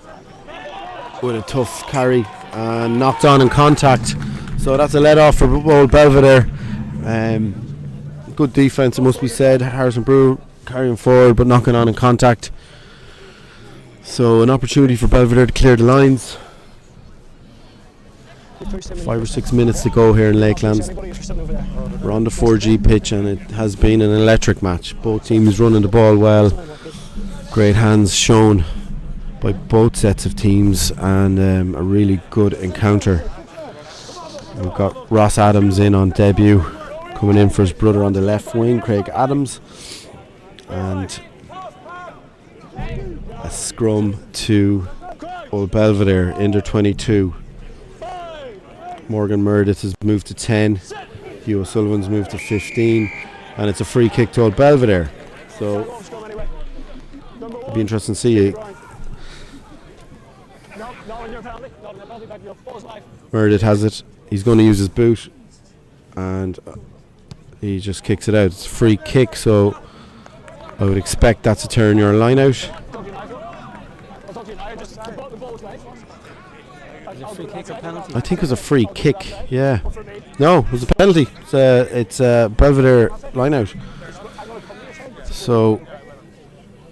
with a tough carry and knocked on in contact. So that's a let off for old Belvedere. Good defence, it must be said. Harrison Brewer carrying forward but knocking on in contact. So an opportunity for Belvedere to clear the lines. 5 or 6 minutes to go here in Lakelands. We're on the 4G pitch, and it has been an electric match. Both teams running the ball well. Great hands shown by both sets of teams, and a really good encounter. We've got Ross Adams in on debut, coming in for his brother on the left wing, Craig Adams, and a scrum to Old Belvedere in their 22. Morgan Meredith has moved to 10, Hugh O'Sullivan's moved to 15, and it's a free kick to Old Belvedere. So it'll be interesting to see. Meredith has it. He's going to use his boot, and he just kicks it out. It's a free kick, so I would expect that's a Terenure line out. Free kick or penalty? I think it was a free kick. Yeah. No, it was a penalty. It's a Belvedere line out. So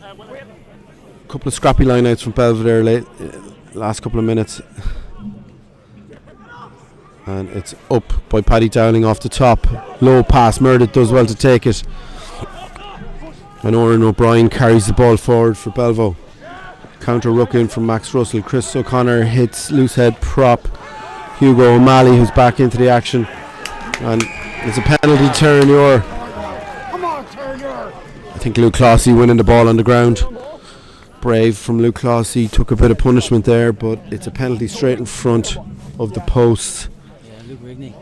a couple of scrappy line outs from Belvedere last couple of minutes. And it's up by Paddy Dowling off the top. Low pass. Meredith does well to take it. And Oran O'Brien carries the ball forward for Belvo. Counter ruck in from Max Russell. Chris O'Connor hits loose head prop. Hugo O'Malley, who's back into the action. And it's a penalty, Terenure. Come on, Terenure. I think Luke Clossy winning the ball on the ground. Brave from Luke Clossy, took a bit of punishment there, but it's a penalty straight in front of the post. Yeah, Luke Rigney.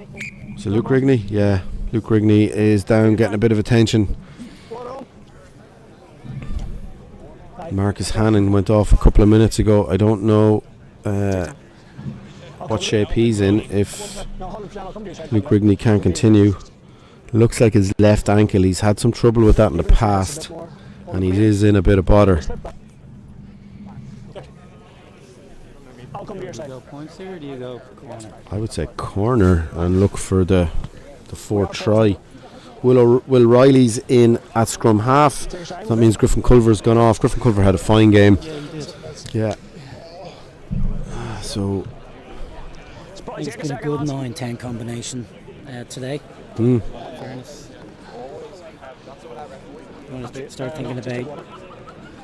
So Luke Rigney, yeah, Luke Rigney is down getting a bit of attention. Marcus Hannon went off a couple of minutes ago. I don't know what shape he's in if Luke Rigney can't continue. Looks like his left ankle. He's had some trouble with that in the past, and he is in a bit of bother. Do you go points here or do you go corner? I would say corner and look for the fourth try. Will Riley's in at scrum half. That means Griffin Culver's gone off. Griffin Culver had a fine game. Yeah, he did. Yeah. So I think it's been a good 9-10 combination today. Fairness. You want to start thinking about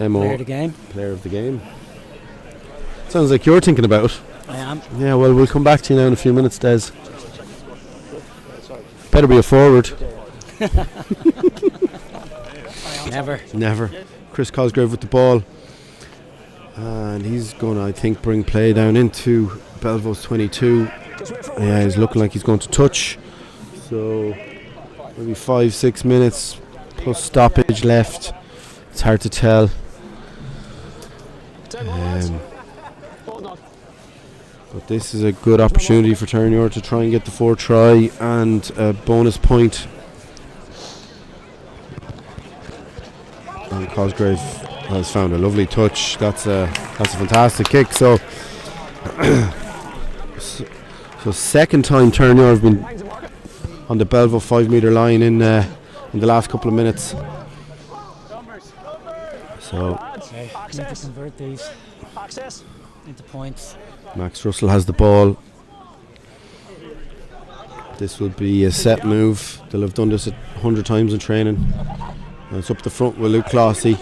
MO, player of the game? player of the game. Sounds like you're thinking about it. I am. Yeah, well, we'll come back to you now in a few minutes, Des. Better be a forward. Never. Chris Cosgrave with the ball. And he's going to, I think, bring play down into Belvo's 22. Yeah, he's looking like he's going to touch. So, maybe 5-6 minutes plus stoppage left. It's hard to tell. But this is a good opportunity for Terenure to try and get the 4th try and a bonus point. And Cosgrave has found a lovely touch. That's a fantastic kick. So second time Terenure have been on the Belvo 5 metre line in the last couple of minutes. So Need to convert these into points. Max Russell has the ball. This will be a set move. They'll have done this 100 times in training. And it's up the front with Luke Clossy.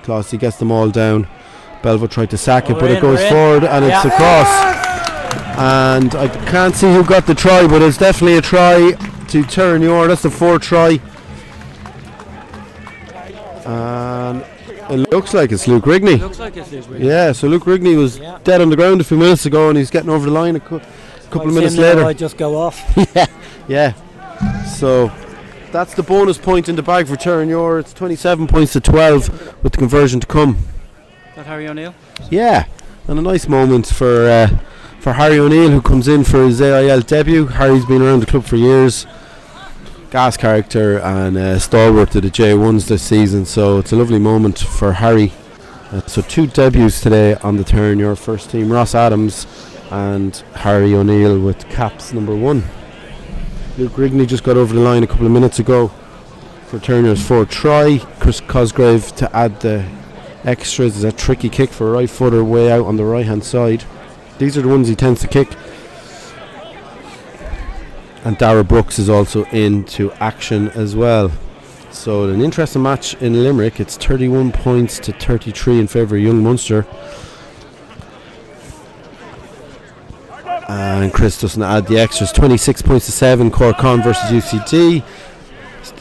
Clossy gets them all down. Belvo tried to sack it, but it goes forward and it's across. And I can't see who got the try, but it's definitely a try to Terenure. That's the 4th try. And it looks like it's Luke Rigney. Yeah, so Luke Rigney was dead on the ground a few minutes ago, and he's getting over the line a couple of minutes later. I just go off. Yeah. So that's the bonus point in the bag for Terenure. It's 27 points to 12 with the conversion to come. Is that Harry O'Neill? Yeah, and a nice moment for Harry O'Neill, who comes in for his AIL debut. Harry's been around the club for years. Gas character and stalwart of the J1s this season, so it's a lovely moment for Harry. So 2 debuts today on the Terenure first team, Ross Adams and Harry O'Neill with caps number 1. Luke Rigney just got over the line a couple of minutes ago for Terenure's 4th try. Chris Cosgrave to add the extras. Is a tricky kick for a right footer way out on the right hand side. These are the ones he tends to kick. And Dara Brooks is also into action as well. So an interesting match in Limerick. It's 31 points to 33 in favour of Young Munster. And Chris doesn't add the extras. 26 points to 7 Corcon versus UCD.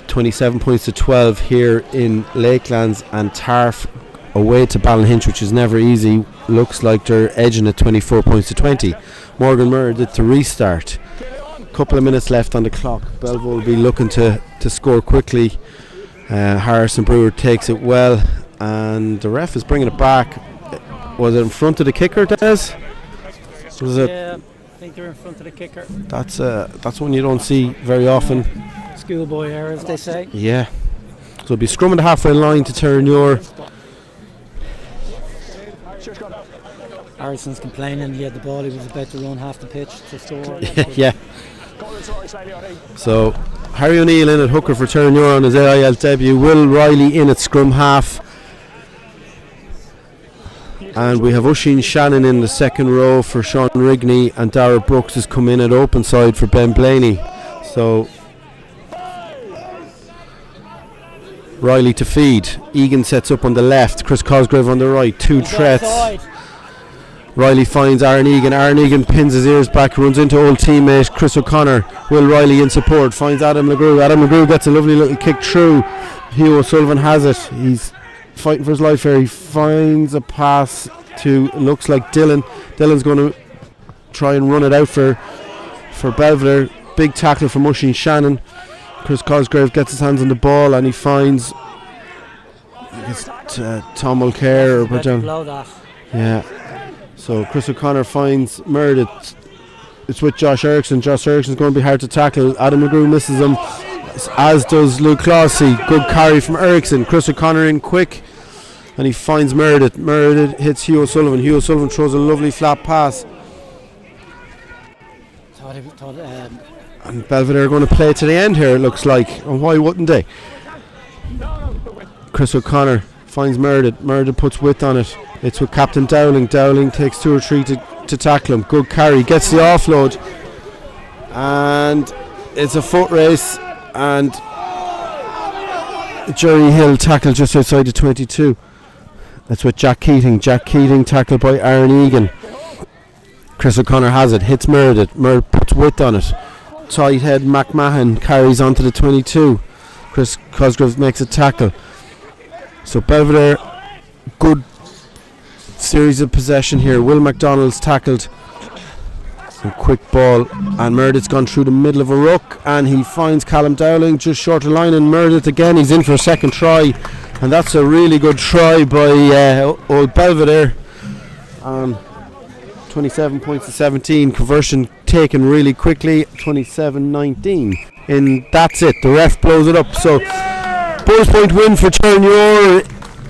27 points to 12 here in Lakelands, and Tarf away to Ballinhinch, which is never easy. Looks like they're edging at 24 points to 20. Morgan Murray did to restart. Couple of minutes left on the clock. Belvo will be looking to score quickly. Harrison Brewer takes it well, and the ref is bringing it back. Was it in front of the kicker, Des? Yeah, I think they're in front of the kicker. That's one you don't see very often. Schoolboy errors, they say. Yeah. So it'll be scrum at the halfway line to Terenure. Harrison's complaining he had the ball, he was about to run half the pitch to score. Yeah. So Harry O'Neill in at hooker for Terenure on his AIL debut. Will Riley in at scrum half. And we have Oisin Shannon in the second row for Sean Rigney, and Dara Brooks has come in at open side for Ben Blaney. So Riley to feed. Egan sets up on the left. Chris Cosgrave on the right. Two threats. Riley finds Aaron Egan. Aaron Egan pins his ears back, runs into old teammate Chris O'Connor. Will Riley in support, finds Adam LeGrew. Adam LeGrew gets a lovely little kick through. Hugh O'Sullivan has it. He's fighting for his life here. He finds a pass to, looks like Dylan. Dylan's going to try and run it out for Belvedere. Big tackle from Oisin Shannon. Chris Cosgrave gets his hands on the ball and he finds Tom Mulcair or Bertrand. Yeah. So Chris O'Connor finds Meredith. It's with Josh Erickson. Josh Erickson's going to be hard to tackle. Adam McGrew misses him, as does Luke Clossy. Good carry from Erickson. Chris O'Connor in quick, and he finds Meredith. Meredith hits Hugh O'Sullivan. Hugh O'Sullivan throws a lovely flat pass. And Belvedere are going to play to the end here, it looks like. And why wouldn't they? Chris O'Connor finds Meredith. Meredith puts width on it. It's with Captain Dowling. Dowling takes 2 or 3 to tackle him. Good carry, gets the offload, and it's a foot race, and Jerry Hill tackled just outside the 22. That's with Jack Keating. Jack Keating tackled by Aaron Egan. Chris O'Connor has it, hits Meredith. Meredith puts width on it. Tight head McMahon carries onto the 22. Chris Cosgrove makes a tackle. So Belvedere, good series of possession here. Will McDonald's tackled. Some quick ball, and Meredith's gone through the middle of a ruck, and he finds Callum Dowling just short of line, and Meredith again, he's in for a second try, and that's a really good try by old Belvedere. 27 points to 17, conversion taken really quickly, 27-19, and that's it. The ref blows it up. So bonus point win for Terenure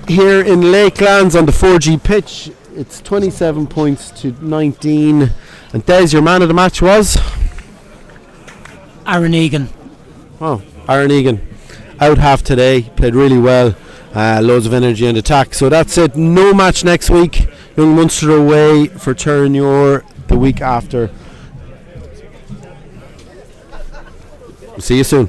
here in Lakelands on the 4G pitch. It's 27 points to 19. And Des, your man of the match was? Aaron Egan. Oh, Aaron Egan. Out half today, played really well. Loads of energy and attack. So that's it. No match next week. Young Munster away for Terenure the week after. See you soon.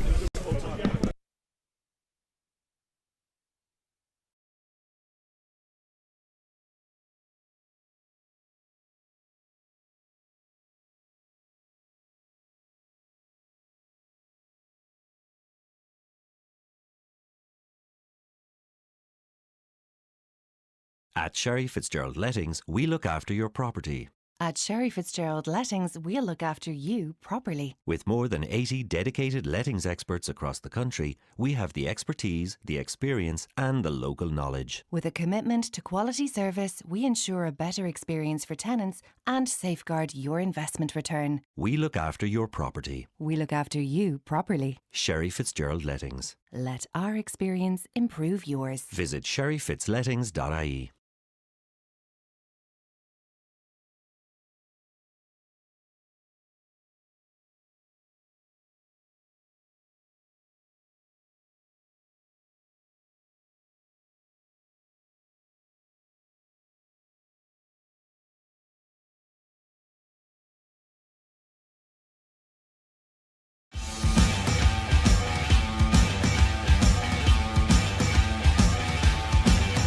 At Sherry Fitzgerald Lettings, we look after your property. At Sherry Fitzgerald Lettings, we'll look after you properly. With more than 80 dedicated lettings experts across the country, we have the expertise, the experience, and the local knowledge. With a commitment to quality service, we ensure a better experience for tenants and safeguard your investment return. We look after your property. We look after you properly. Sherry Fitzgerald Lettings. Let our experience improve yours. Visit sherryfitzlettings.ie.